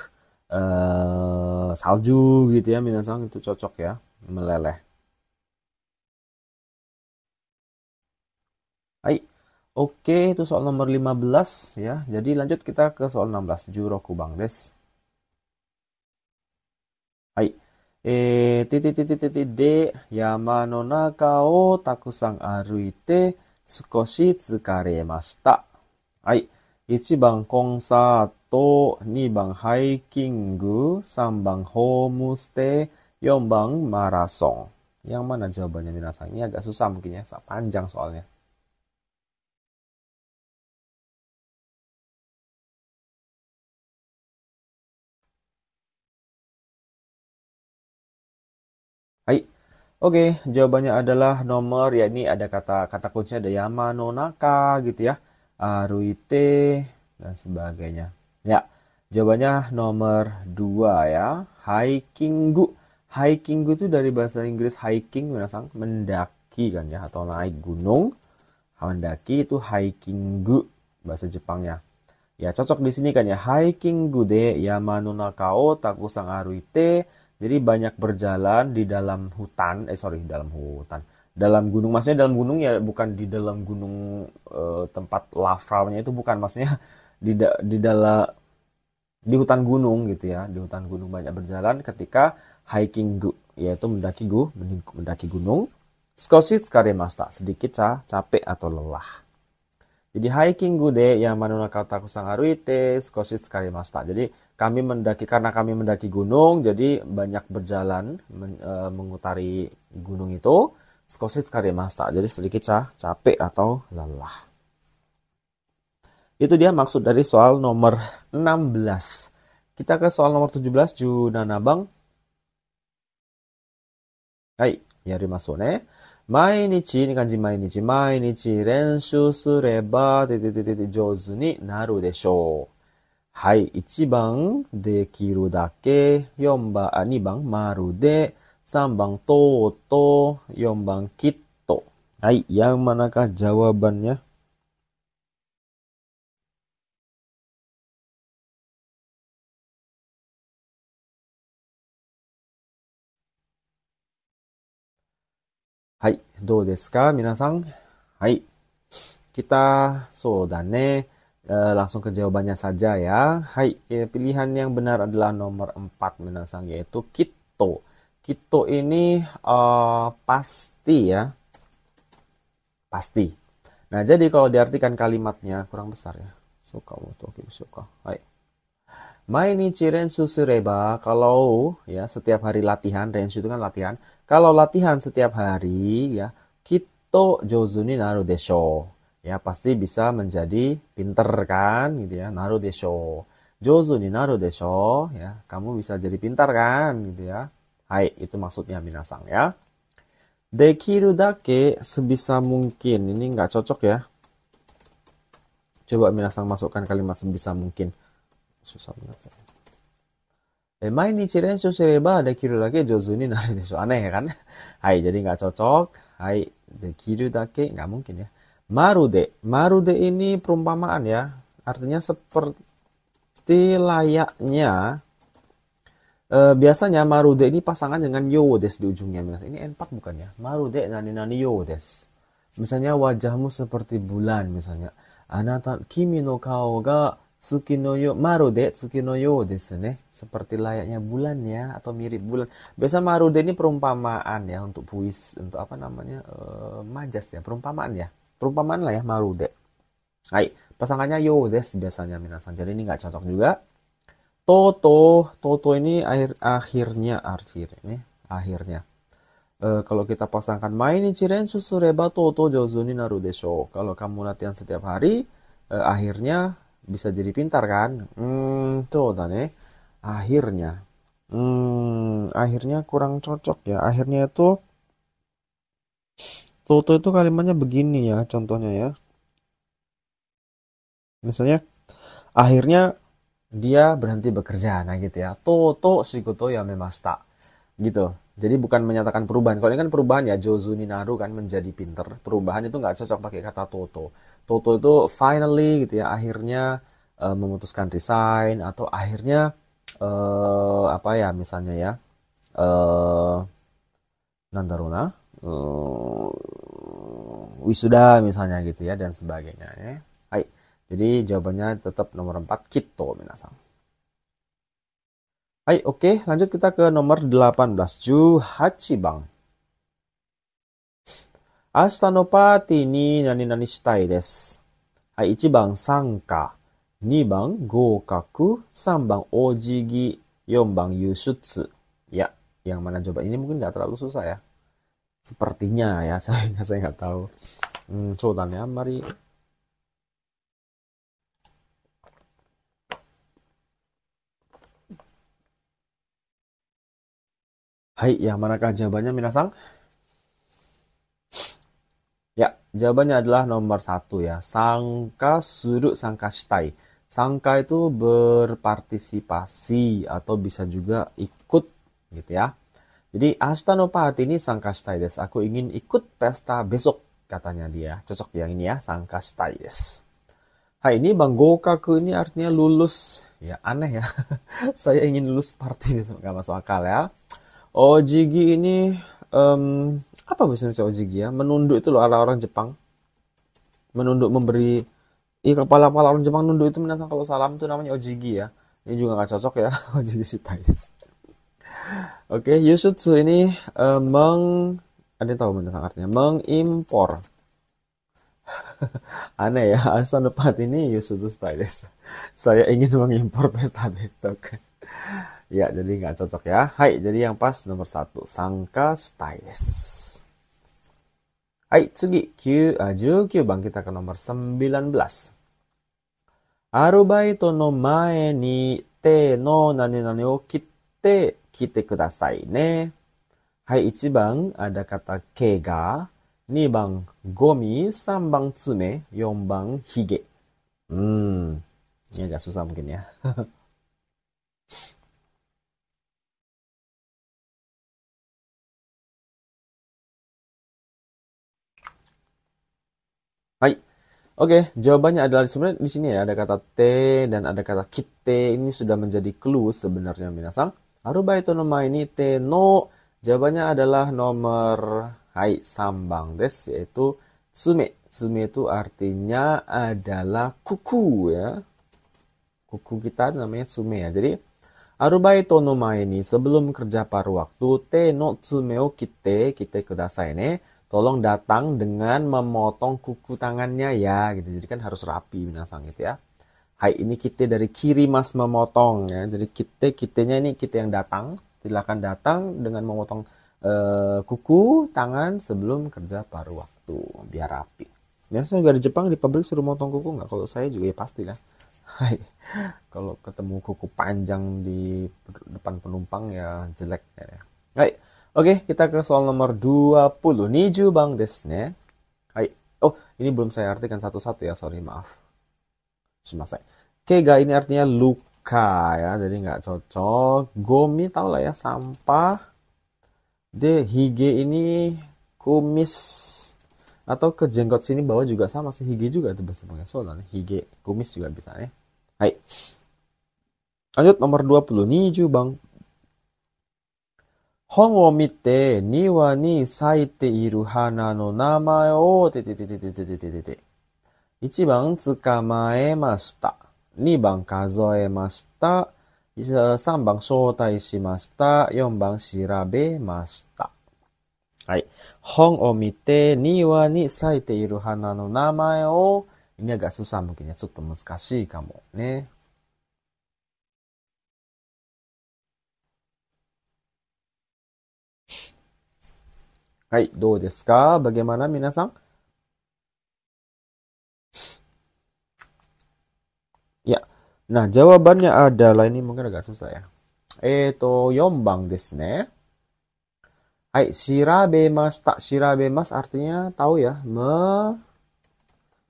salju gitu ya minasang, itu cocok ya, meleleh. Hai. Oke, itu soal nomor 15 ya. Jadi lanjut kita ke soal 16. Juroku bang des. Hai. De yama no naka o takusan aruite sukoshi tsukaremashita. Hai. 1番コンサート、2番ハイキング、3番ホームステイ、4番マラソン. Yang mana jawabannya minasang? Ini agak susah mungkin ya, panjang soalnya. Hai. Oke, jawabannya adalah nomor, ya ini ada kata kuncinya, ada yama no naka gitu ya. Aruite dan sebagainya. Ya, jawabannya nomor 2 ya. Hikingu. Hikingu itu dari bahasa Inggris hiking, mendaki kan ya, atau naik gunung. Mendaki itu hikingu bahasa Jepangnya. Ya, cocok di sini kan ya. Hikingu de yama no naka o takusan aruite. Jadi banyak berjalan di dalam hutan, dalam hutan. Dalam gunung, maksudnya dalam gunung ya, bukan di dalam gunung tempat lavanya itu bukan, maksudnya di dalam, di hutan gunung gitu ya. Di hutan gunung banyak berjalan ketika hiking, yaitu mendaki gunung. Skoshi tsukaremashita, sedikit capek atau lelah. Jadi hiking de yama no naka takusan aruite skoshi tsukaremashita. Jadi karena kami mendaki gunung, jadi banyak berjalan mengutari gunung itu. Skoshi tsukaremashita, jadi sedikit capek atau lelah. Itu dia maksud dari soal nomor 16. Kita ke soal nomor 17, Junana bang. Hai, yarimasu ne. Mainichi, ini kanji mainichi. Mainichi renshu sureba, jouzu ni naru deshou. Hai, 1番できるだけ、2番maru de, 3番toto, 4番 kitto. Hai, yang manakah jawabannya? Hai, どうですかminasan? Hai, kita ne. Langsung ke jawabannya saja ya. Hai, pilihan yang benar adalah nomor 4 minasan, yaitu kitto. Kitto ini pasti ya. Pasti. Nah, jadi kalau diartikan kalimatnya kurang besar ya. Suka moto suka. Hai. Mainichi rensu sureba, kalau ya setiap hari latihan, rensu itu kan latihan. Kalau latihan setiap hari ya, kitto jouzu ni naru desho. Ya, pasti bisa menjadi pinter kan gitu ya. Naru desho. Jouzu ni naru desho ya, kamu bisa jadi pintar kan gitu ya. Hai, itu maksudnya minasang ya. Dekiru dake, sebisa mungkin. Ini nggak cocok ya. Coba minasang masukkan kalimat sebisa mungkin. Susah banget saya. Mainichi renshu shireba dekiru dake jouzu ni naru desho. Aneh ya kan? Hai, jadi nggak cocok. Hai, dekiru dake nggak mungkin ya. Marude. Marude ini perumpamaan ya. Artinya seperti layaknya. Biasanya marude ini pasangan dengan yo des di ujungnya. Ini N4 bukan ya? Marude nani nani yo des. Misalnya wajahmu seperti bulan misalnya. Anata kimi no kao ga tsuki no yo marude tsuki no yo desu ne. Seperti layaknya bulan ya, atau mirip bulan. Biasa marude ini perumpamaan ya, untuk puisi, untuk apa namanya? Majas ya, perumpamaan ya. Perumpamaan lah ya marude. Hai, pasangannya yo des biasanya minasan. Jadi ini nggak cocok juga. Toto ini akhirnya akhirnya. Kalau kita pasangkan mainichi rensu sureba toto jouzu ni naru desho. Kalau kamu latihan setiap hari, akhirnya bisa jadi pintar kan? Tuh ne. Akhirnya. Akhirnya kurang cocok ya. Akhirnya itu toto itu kalimatnya begini ya, contohnya ya. Misalnya, akhirnya dia berhenti bekerja, nah gitu ya. Toto shikoto yamemashita. Gitu. Jadi bukan menyatakan perubahan. Kalau ini kan perubahan ya, jouzu ni naru kan, menjadi pinter. Perubahan itu nggak cocok pakai kata toto. Toto itu finally gitu ya, akhirnya memutuskan resign, atau akhirnya apa ya misalnya ya. Nandaru na. Wisuda misalnya gitu ya, dan sebagainya ya. Hai. Jadi jawabannya tetap nomor 4, kitto minasan. Hai, oke, lanjut kita ke nomor 18, 18番. Ashita no party ni nani nani shitai desu. Hai, 1番 sanka, 2番 gokaku, 3番 ojigi, 4番 yushutsu. Ya, yang mana coba? Ini mungkin nggak terlalu susah ya. Sepertinya ya, saya nggak tahu. Sodan ya, mari. Hai, yang manakah jawabannya minasang? Ya, jawabannya adalah nomor 1 ya. Sangka suru sangka shitai. Sangka itu berpartisipasi atau bisa juga ikut gitu ya. Jadi ashita no party ini sangka shitai desu. Aku ingin ikut pesta besok katanya dia. Cocok yang ini ya, sangka shitai desu. Hai, ini bang gokaku ini artinya lulus. Ya aneh ya. Saya ingin lulus party besok, nggak masuk akal ya. Ojigi ini apa bahasa ojigi ya? Menunduk itu loh, orang-orang Jepang. Menunduk memberi, kepala-kepala orang Jepang nunduk itu minasang, kalau salam itu namanya ojigi ya. Ini juga nggak cocok ya, ojigi shitai desu. Oke, yushutsu ini ada yang tahu minasang artinya? Mengimpor. Aneh ya, asal depan ini yushutsu shitai desu. Saya ingin mengimpor pesta besok. Ya, jadi nggak cocok ya. Hai, jadi yang pas nomor 1, sangka shitai desu. Hai, tsugi 19番, kita ke nomor 19. Arubaito no mae ni te no nani nani o kitte kite kudasai ne. Hai, 1番 ada kata kega, 2番 gomi, 3番 tsume, 4番 hige. Ini agak susah mungkin ya. Hai. Oke, jawabannya adalah sebenarnya di sini ya ada kata te dan ada kata kite. Ini sudah menjadi clue sebenarnya minasang. Arubaito no mae ni te no. Jawabannya adalah nomor hai sambang des yaitu tsume. Tsume itu artinya adalah kuku ya. Kuku kita namanya tsume ya. Jadi arubaito no mae ni sebelum kerja paruh waktu te no tsume o kite kudasai ne. Tolong datang dengan memotong kuku tangannya ya gitu. Jadi kan harus rapi binasang gitu ya. Hai, ini kita dari kiri mas memotong ya. Jadi kitenya ini kita yang datang. Silakan datang dengan memotong kuku tangan sebelum kerja paruh waktu biar rapi. Biasanya juga di Jepang di pabrik suruh motong kuku nggak? Kalau saya juga ya pasti lah. Hai, kalau ketemu kuku panjang di depan penumpang ya jelek ya. Hai, oke kita ke soal nomor 20. Niju bang desu ne. Hai, oh ini belum saya artikan satu-satu ya, sorry maaf. Sumasai. Kega ini artinya luka ya, jadi nggak cocok. Gomi tau lah ya, sampah. De hige ini kumis atau ke jenggot sini bawah juga sama sih, hige juga itu bahasa Jepangnya. Soalnya hige kumis juga bisa ya. Hai. Lanjut nomor 20. Niju bang. Hon wo mite niwa ni saite iru hana no namae o te. 1番捕まえました。2番数えました。3番招待しました。4番調べました。はい。本を見て庭に咲いている花の名前を ini agak susah mungkin ya, ちょっと難しいかもね。はい、どうですか Bagaimana 皆さん Ya, nah jawabannya adalah ini mungkin agak susah ya. 4番ですね。Hai, shirabemashita. Shirabemas artinya tahu ya,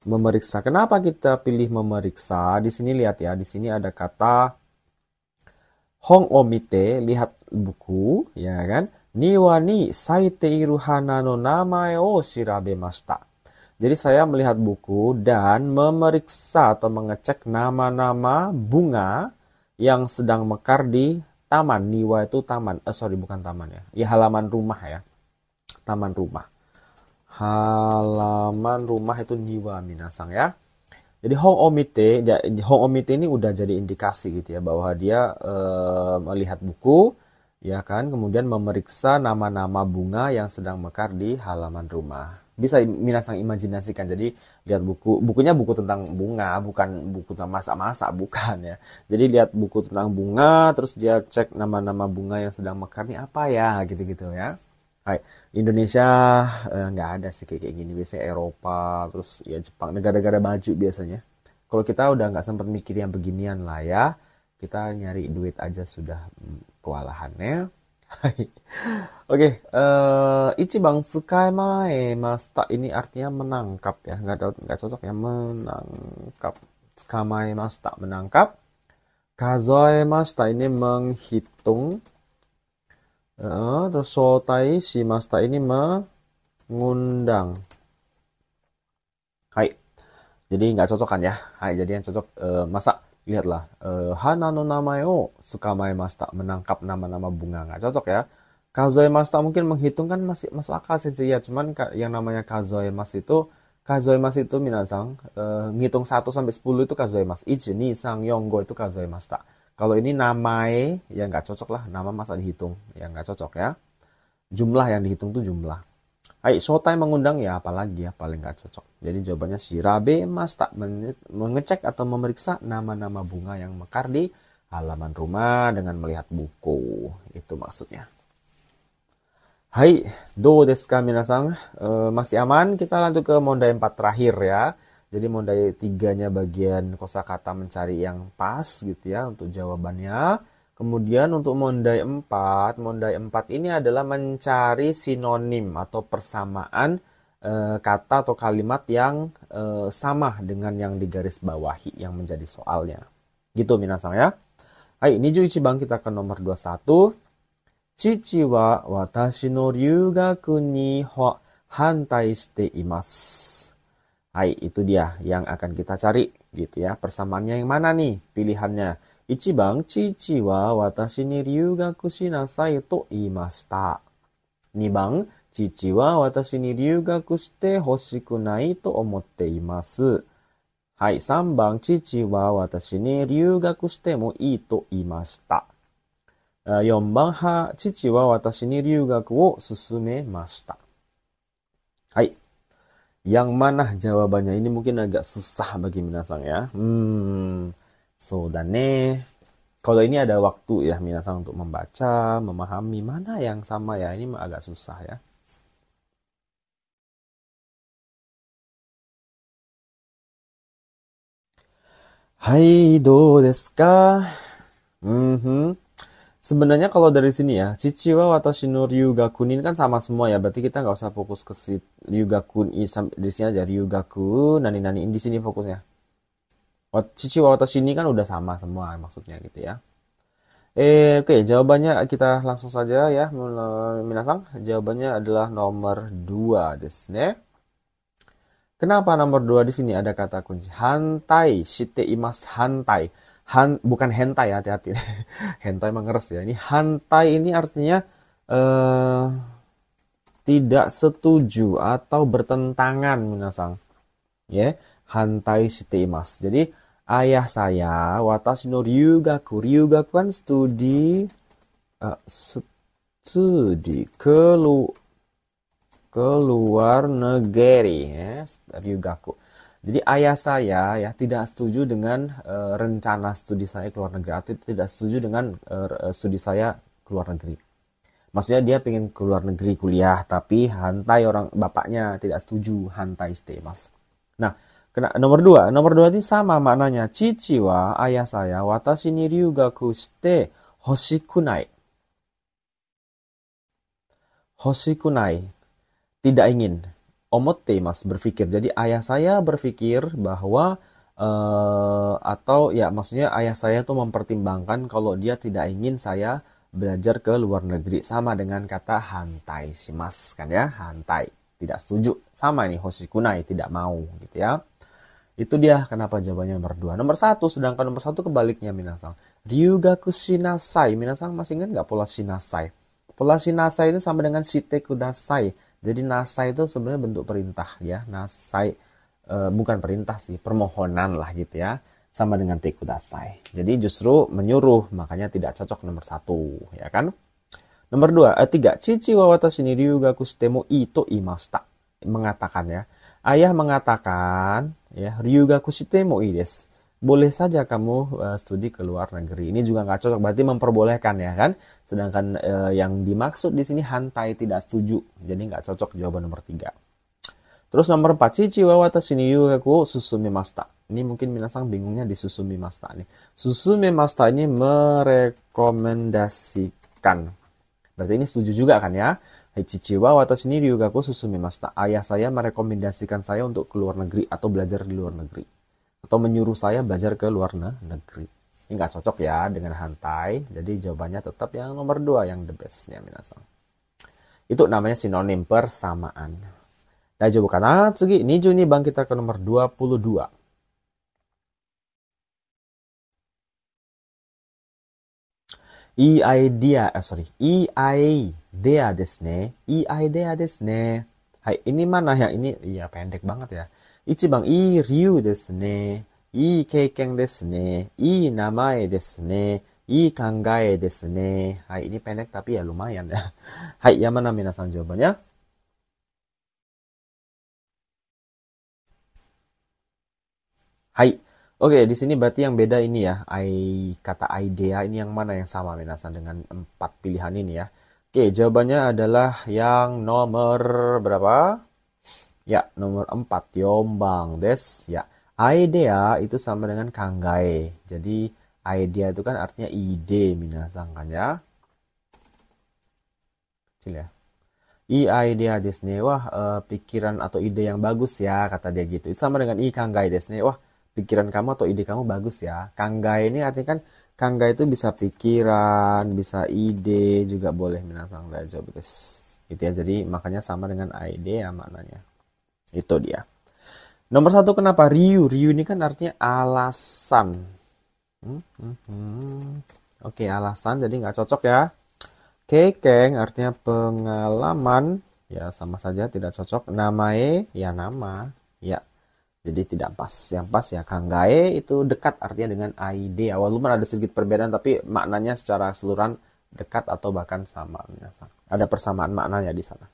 memeriksa. Kenapa kita pilih memeriksa? Di sini lihat ya, di sini ada kata hon o mite, lihat buku, ya kan? Niwa ni saite iru hana no namae o shirabemashita. Jadi saya melihat buku dan memeriksa atau mengecek nama-nama bunga yang sedang mekar di taman. Niwa itu taman. Sorry, bukan taman ya. Ya halaman rumah ya. Taman rumah. Halaman rumah itu niwa minasang ya. Jadi hong omite ini udah jadi indikasi gitu ya bahwa dia melihat buku ya kan, kemudian memeriksa nama-nama bunga yang sedang mekar di halaman rumah. Bisa minasang imajinasikan, jadi lihat bukunya buku tentang bunga, bukan buku tentang masak-masak, bukan ya. Jadi lihat buku tentang bunga, terus dia cek nama-nama bunga yang sedang mekar ini apa ya, gitu-gitu ya. Hai, Indonesia nggak ada sih kayak gini, biasanya Eropa, terus ya Jepang, negara-negara maju biasanya. Kalau kita udah nggak sempat mikir yang beginian lah ya, kita nyari duit aja sudah kewalahannya. Oke, ichibang tsukaemae masta ini artinya menangkap ya, nggak cocok ya, menangkap. Tsukamae masta menangkap. Kazoe masta ini menghitung. Terus shotai shimasta ini mengundang. Hai, jadi nggak cocok kan ya? Hai, jadi yang cocok masa lihatlah hana no namae o tsukamae masta, menangkap nama-nama bunga, nggak cocok ya. Kazoe masta mungkin menghitung kan masih masuk akal sih ya, cuman yang namanya kazoe mas itu minasang ngitung 1 sampai 10 itu kazoe mas. 1 2 3 4 5 itu kazoe masta. Kalau ini namae ya nggak cocok lah, nama masa dihitung ya nggak cocok ya. Jumlah yang dihitung tuh jumlah. Hai, shotai mengundang ya apalagi ya, paling nggak cocok. Jadi jawabannya shirabe masta, mengecek atau memeriksa nama-nama bunga yang mekar di halaman rumah dengan melihat buku. Itu maksudnya. Hai, do desu ka minasang? Masih aman? Kita lanjut ke mondai 4 terakhir ya. Jadi mondai 3-nya bagian kosakata mencari yang pas gitu ya untuk jawabannya. Kemudian untuk mondai 4 ini adalah mencari sinonim atau persamaan kata atau kalimat yang sama dengan yang digaris bawahi yang menjadi soalnya. Gitu minasang ya. Hai, ini Ichiban kita ke nomor 21. Chichi wa watashi no ryugaku ni hantai shite imasu. Hai, itu dia yang akan kita cari gitu ya. Persamaannya yang mana nih pilihannya? Ichiban, chichi wa watashi ni ryugaku shinasai to iimashita. 2番、父は私に留学してほしくないと思っています。はい、3番、父は私に留学してもいいと言いました。4番、父は私に留学を勧めました。はい。Yang mana jawabannya? Ini mungkin agak susah bagi minasang ya. So dan kalau ini ada waktu ya minasang untuk membaca, memahami mana yang sama ya. Ini agak susah ya. Hai, do desu ka? Sebenarnya kalau dari sini ya, Chichi wa watashi no ryugakun ini kan sama semua ya. Berarti kita nggak usah fokus ke si ryugakun di sini aja. Ryugaku, nani di sini fokusnya. Chichi wa watashi ini kan udah sama semua maksudnya gitu ya. Oke, jawabannya kita langsung saja ya, minasang. Jawabannya adalah nomor 2 desu ne. Kenapa nomor 2 di sini ada kata kunci hantai shite imasu, hantai. Bukan hentai, hati-hati. Hentai mengeres ya. Ini hantai ini artinya tidak setuju atau bertentangan minasang. Ya, hantai shite imasu. Jadi ayah saya, watashi no ryugaku. Ryugaku kan studi keluar negeri ya, ryugaku. Jadi ayah saya ya tidak setuju dengan rencana studi saya keluar negeri atau tidak setuju dengan studi saya keluar negeri. Maksudnya dia pengen keluar negeri kuliah tapi hantai orang bapaknya tidak setuju, hantai shite imasu. Nah, nomor 2 ini sama maknanya. Chichi wa ayah saya watashi ni ryugaku shite hoshikunai. Hoshikunai tidak ingin. Omotte imasu berpikir. Jadi ayah saya berpikir bahwa atau ya maksudnya ayah saya tuh mempertimbangkan kalau dia tidak ingin saya belajar ke luar negeri, sama dengan kata hantai shimasu kan ya, hantai tidak setuju, sama ini hoshikunai tidak mau gitu ya. Itu dia kenapa jawabannya nomor 2. Nomor 1, sedangkan nomor 1 kebaliknya minasang. Ryugaku shinasai. Minasang masih ingat nggak pola shinasai? Pola shinasai itu sama dengan shite kudasai. Jadi nasai itu sebenarnya bentuk perintah ya. Nasai bukan perintah sih, permohonan lah gitu ya. Sama dengan te kudasai. Jadi justru menyuruh, makanya tidak cocok nomor 1 ya kan. Nomor 3, chichi wa watashi ni ryugaku shite mo ii to iimashita. Mengatakan ya. Ayah mengatakan ya, ryugaku shite mo ii desu. Boleh saja kamu studi ke luar negeri. Ini juga nggak cocok, berarti memperbolehkan ya kan. Sedangkan yang dimaksud di sini hantai tidak setuju. Jadi nggak cocok jawaban nomor 3. Terus nomor 4, chichi wa watashi ni ryugaku susumimashita. Ini mungkin minasang bingungnya di susumimashita nih. Susumimashita ini merekomendasikan. Berarti ini setuju juga kan ya. Chichi wa watashi ni ryugaku susumimashita. Ayah saya merekomendasikan saya untuk keluar negeri atau belajar di luar negeri. Atau menyuruh saya belajar ke luar negeri. Ini nggak cocok ya dengan hantai. Jadi jawabannya tetap yang nomor 2 yang the bestnya minasang. Itu namanya sinonim persamaan. Daijoubu kana? Tsugi 22 bang kita ke nomor 22. I idea desu ne. I idea desu ne. Hai, ini mana yang ini? Iya pendek banget ya. Ichiban ii ryu desu ne. Ii keiken desu ne. Ii namae desu ne. Ii kangae desu ne. Hai, ini pendek tapi ya lumayan ya. Hai, yang mana minasan jawabannya? Hai. Oke, di sini berarti yang beda ini ya. Kata idea ini yang mana yang sama minasan dengan 4 pilihan ini ya. Oke, jawabannya adalah yang nomor berapa? Ya, nomor 4, yombang des. Ya, idea itu sama dengan kangae. Jadi, idea itu kan artinya ide, minasang kan ya. Kecil ya. idea desu ne. Wah, pikiran atau ide yang bagus ya, kata dia gitu. Itu sama dengan kangai desu ne. Wah, pikiran kamu atau ide kamu bagus ya. Kangai ini artinya kan, kangai itu bisa pikiran, bisa ide, juga boleh minasang daijoubu desu. Gitu ya, jadi makanya sama dengan idea maknanya. Itu dia. Nomor 1 kenapa ryu? Ryu ini kan artinya alasan. Oke, alasan, jadi nggak cocok ya. Keikeng artinya pengalaman, ya sama saja tidak cocok. Namae, ya nama, ya. Jadi tidak pas. Yang pas ya kangae itu dekat artinya dengan idea. Walaupun ada sedikit perbedaan tapi maknanya secara keseluruhan dekat atau bahkan sama. Ada persamaan maknanya di sana.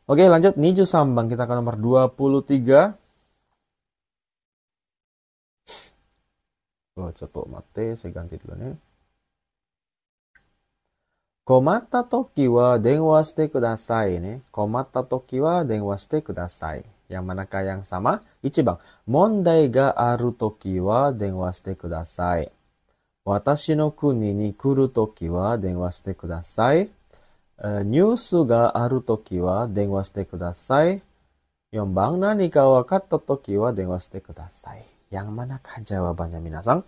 Oke, lanjut 23 bang. Kita ke nomor 23. Oh, coba mate, saya ganti dulu nih. Komatta toki wa denwa shite kudasai ne. Komatta toki wa denwa shite kudasai. Yang manakah yang sama? 1番. Mondai ga aru toki wa denwa shite kudasai. Watashi no kuni ni kuru toki wa denwa shite kudasai. Nyusu ga aru toki wa denwa shite kudasai. 4番. Nani ka wakatta toki wa denwa shite kudasai. Yang manakah jawabannya minasang?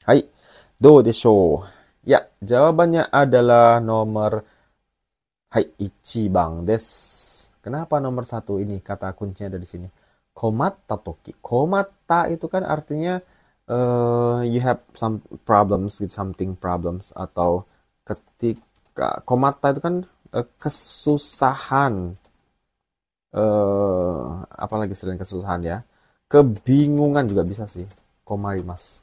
Hai, do desho? Ya, jawabannya adalah nomor 1番 desu. Kenapa nomor 1 ini? Kata kuncinya ada di sini. Komatta toki. Komatta itu kan artinya you have some problems with something problems, atau ketika komatta itu kan kesusahan. Apalagi selain kesusahan ya. Kebingungan juga bisa sih. Komarimasu.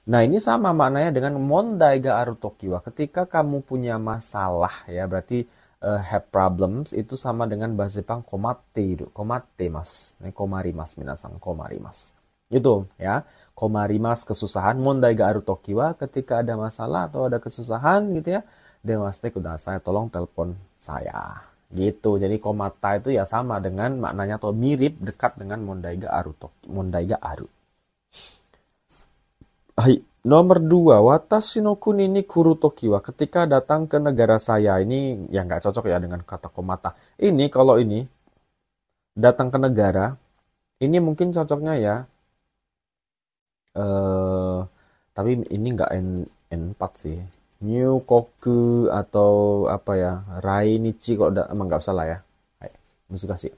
Nah, ini sama maknanya dengan mondai ga aru toki wa. Ketika kamu punya masalah ya, berarti have problems, itu sama dengan bahasa Jepang komatteiru. Komattemasu. Komarimasu minasang, komarimasu. Itu ya. Komarimasu kesusahan, mondai ga aru toki wa ketika ada masalah atau ada kesusahan gitu ya. Denwashite kudasai, tolong telepon saya. Gitu. Jadi komatta itu ya sama dengan maknanya atau mirip dekat dengan mondai ga aru toki. Mondai ga aru. Hai, nomor 2, watashi no kuni ni kuru toki wa. Ketika datang ke negara saya, ini ya nggak cocok ya dengan kata komata. Ini kalau ini datang ke negara, ini mungkin cocoknya ya. Tapi ini nggak N4 sih. Nyukoku atau apa ya, Rainichi kok emang nggak usah lah ya. Hai, musuh kasih.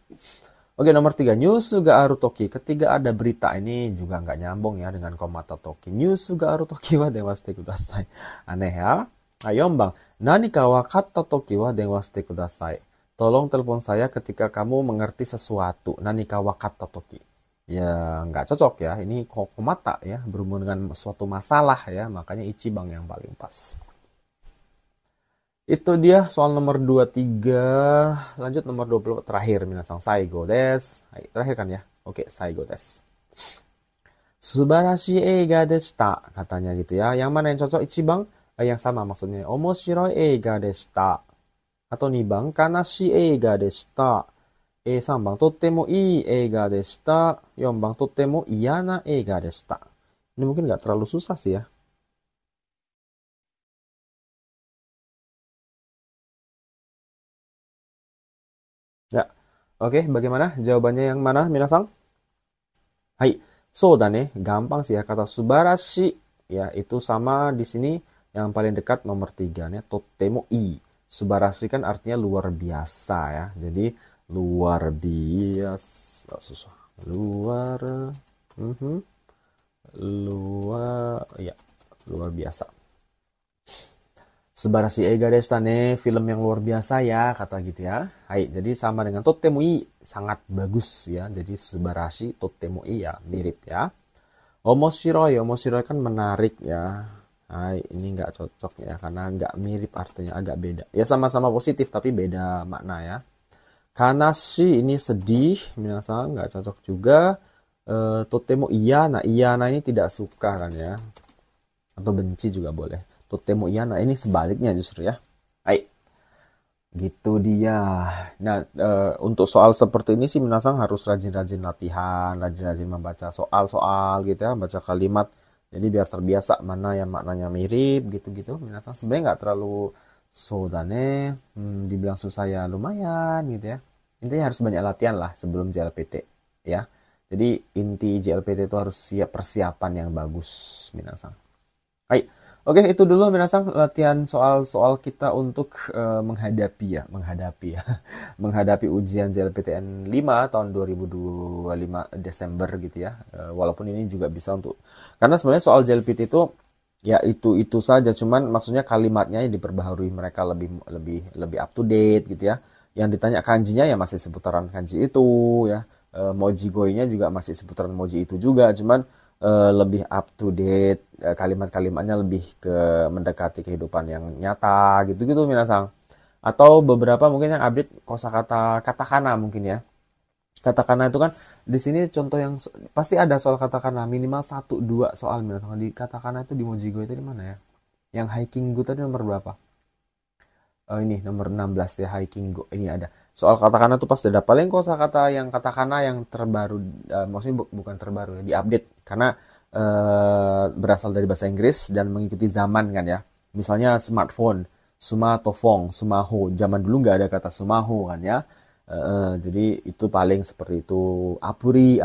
Oke, nomor 3. Nyusu ga aru toki. Ketika ada berita, ini juga nggak nyambung ya dengan komatta toki. Nyusu ga aru toki wa denwashite kudasai. Aneh ya. Ayo bang. Nani ka wakatta toki wa denwashite kudasai. Tolong telepon saya ketika kamu mengerti sesuatu. Nani ka wakatta toki. Ya nggak cocok ya. Ini komatta ya. Berhubungan dengan suatu masalah ya. Makanya ichibang yang paling pas. Itu dia soal nomor 23. Lanjut nomor 20 terakhir. Minasang saigo desu. Hai, terakhir kan ya? Oke, saigo desu. Subarashi eiga deshita. Katanya gitu ya. Yang mana yang cocok? Ichibang? Yang sama maksudnya. Omoshiroi eiga deshita. Atau 2番. Kanashi eiga deshita. 3番. Totemo ii eiga deshita. 4番. Totemo iyana eiga deshita. Ini mungkin nggak terlalu susah sih ya. Ya, oke, bagaimana? Jawabannya yang mana, minasang? Hai, so da ne, gampang sih ya, kata subarashi, ya, itu sama di sini yang paling dekat nomor 3 nih, totemo i. Subarashi kan artinya luar biasa ya, jadi luar biasa, susah. Luar biasa. Subarashi eiga deshita ne, film yang luar biasa ya, kata gitu ya. Hai, jadi sama dengan totemo ii, sangat bagus ya. Jadi subarashi, totemo ii ya, mirip ya. Omoshiroi, omoshiroi kan menarik ya. Hai, ini nggak cocok ya, karena nggak mirip artinya, agak beda. Ya sama-sama positif, tapi beda makna ya. Kanashi, ini sedih, minasang, nggak cocok juga. Totemo iyana, iyana ini tidak suka kan ya. Atau benci juga boleh. Totemo iyana, ini sebaliknya justru ya. Hai. Gitu dia. Nah, untuk soal seperti ini sih Minasang harus rajin-rajin latihan, rajin-rajin membaca soal-soal gitu ya, baca kalimat. Jadi biar terbiasa mana yang maknanya mirip gitu-gitu. Minasang sebenarnya nggak terlalu sodane, dibilang susah ya lumayan gitu ya. Intinya harus banyak latihan lah sebelum JLPT ya. Jadi inti JLPT itu harus siap persiapan yang bagus Minasang. Hai. Oke, itu dulu minasang latihan soal-soal kita untuk menghadapi ya, menghadapi ujian JLPTN 5 tahun 2025 Desember gitu ya. Walaupun ini juga bisa untuk karena sebenarnya soal JLPT itu ya itu saja, cuman maksudnya kalimatnya yang diperbaharui mereka lebih lebih lebih up to date gitu ya. Yang ditanya kanjinya ya masih seputaran kanji itu ya. Moji goinya juga masih seputaran moji itu juga, cuman lebih up to date, kalimat-kalimatnya lebih ke mendekati kehidupan yang nyata gitu-gitu minasang. Atau beberapa mungkin yang update kosakata katakana mungkin ya. Katakana itu kan di sini contoh yang pasti ada soal katakana minimal satu dua soal minasang. Di katakana itu di Mojigo itu di mana ya? Yang hiking go tadi nomor berapa? Oh ini nomor 16 ya, hiking go. Ini ada. Soal katakana tuh pasti ada. Paling kosakata yang katakana yang terbaru, maksudnya bukan terbaru ya, diupdate karena berasal dari bahasa Inggris dan mengikuti zaman kan ya. Misalnya smartphone, sumatofong, sumaho. Zaman dulu nggak ada kata sumaho kan ya. Jadi itu paling seperti itu. Apuri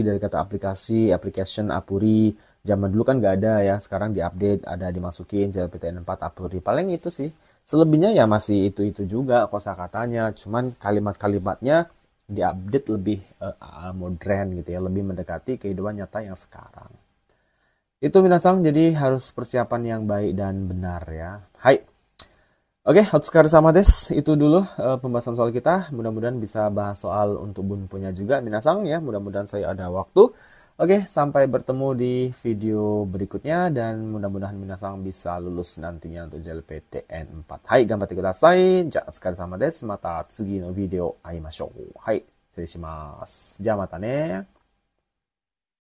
dari kata aplikasi, application, apuri. Zaman dulu kan nggak ada ya, sekarang diupdate, ada dimasukin JLPTN 4 apuri. Paling itu sih. Selebihnya ya masih itu juga kosakatanya, cuman kalimat-kalimatnya diupdate lebih modern gitu ya, lebih mendekati kehidupan nyata yang sekarang. Itu minasang, jadi harus persiapan yang baik dan benar ya. Hai. Oke, Otskar sama Des, itu dulu pembahasan soal kita. Mudah-mudahan bisa bahas soal untuk bun punya juga minasang ya. Mudah-mudahan saya ada waktu. Oke, sampai bertemu di video berikutnya dan mudah-mudahan minasang bisa lulus nantinya untuk JLPTN 4. Hai, gambatte kudasai. Ja, otskare sama desu. Mata tsugi no video aimashou. Hai, 失礼します。じゃあまたね。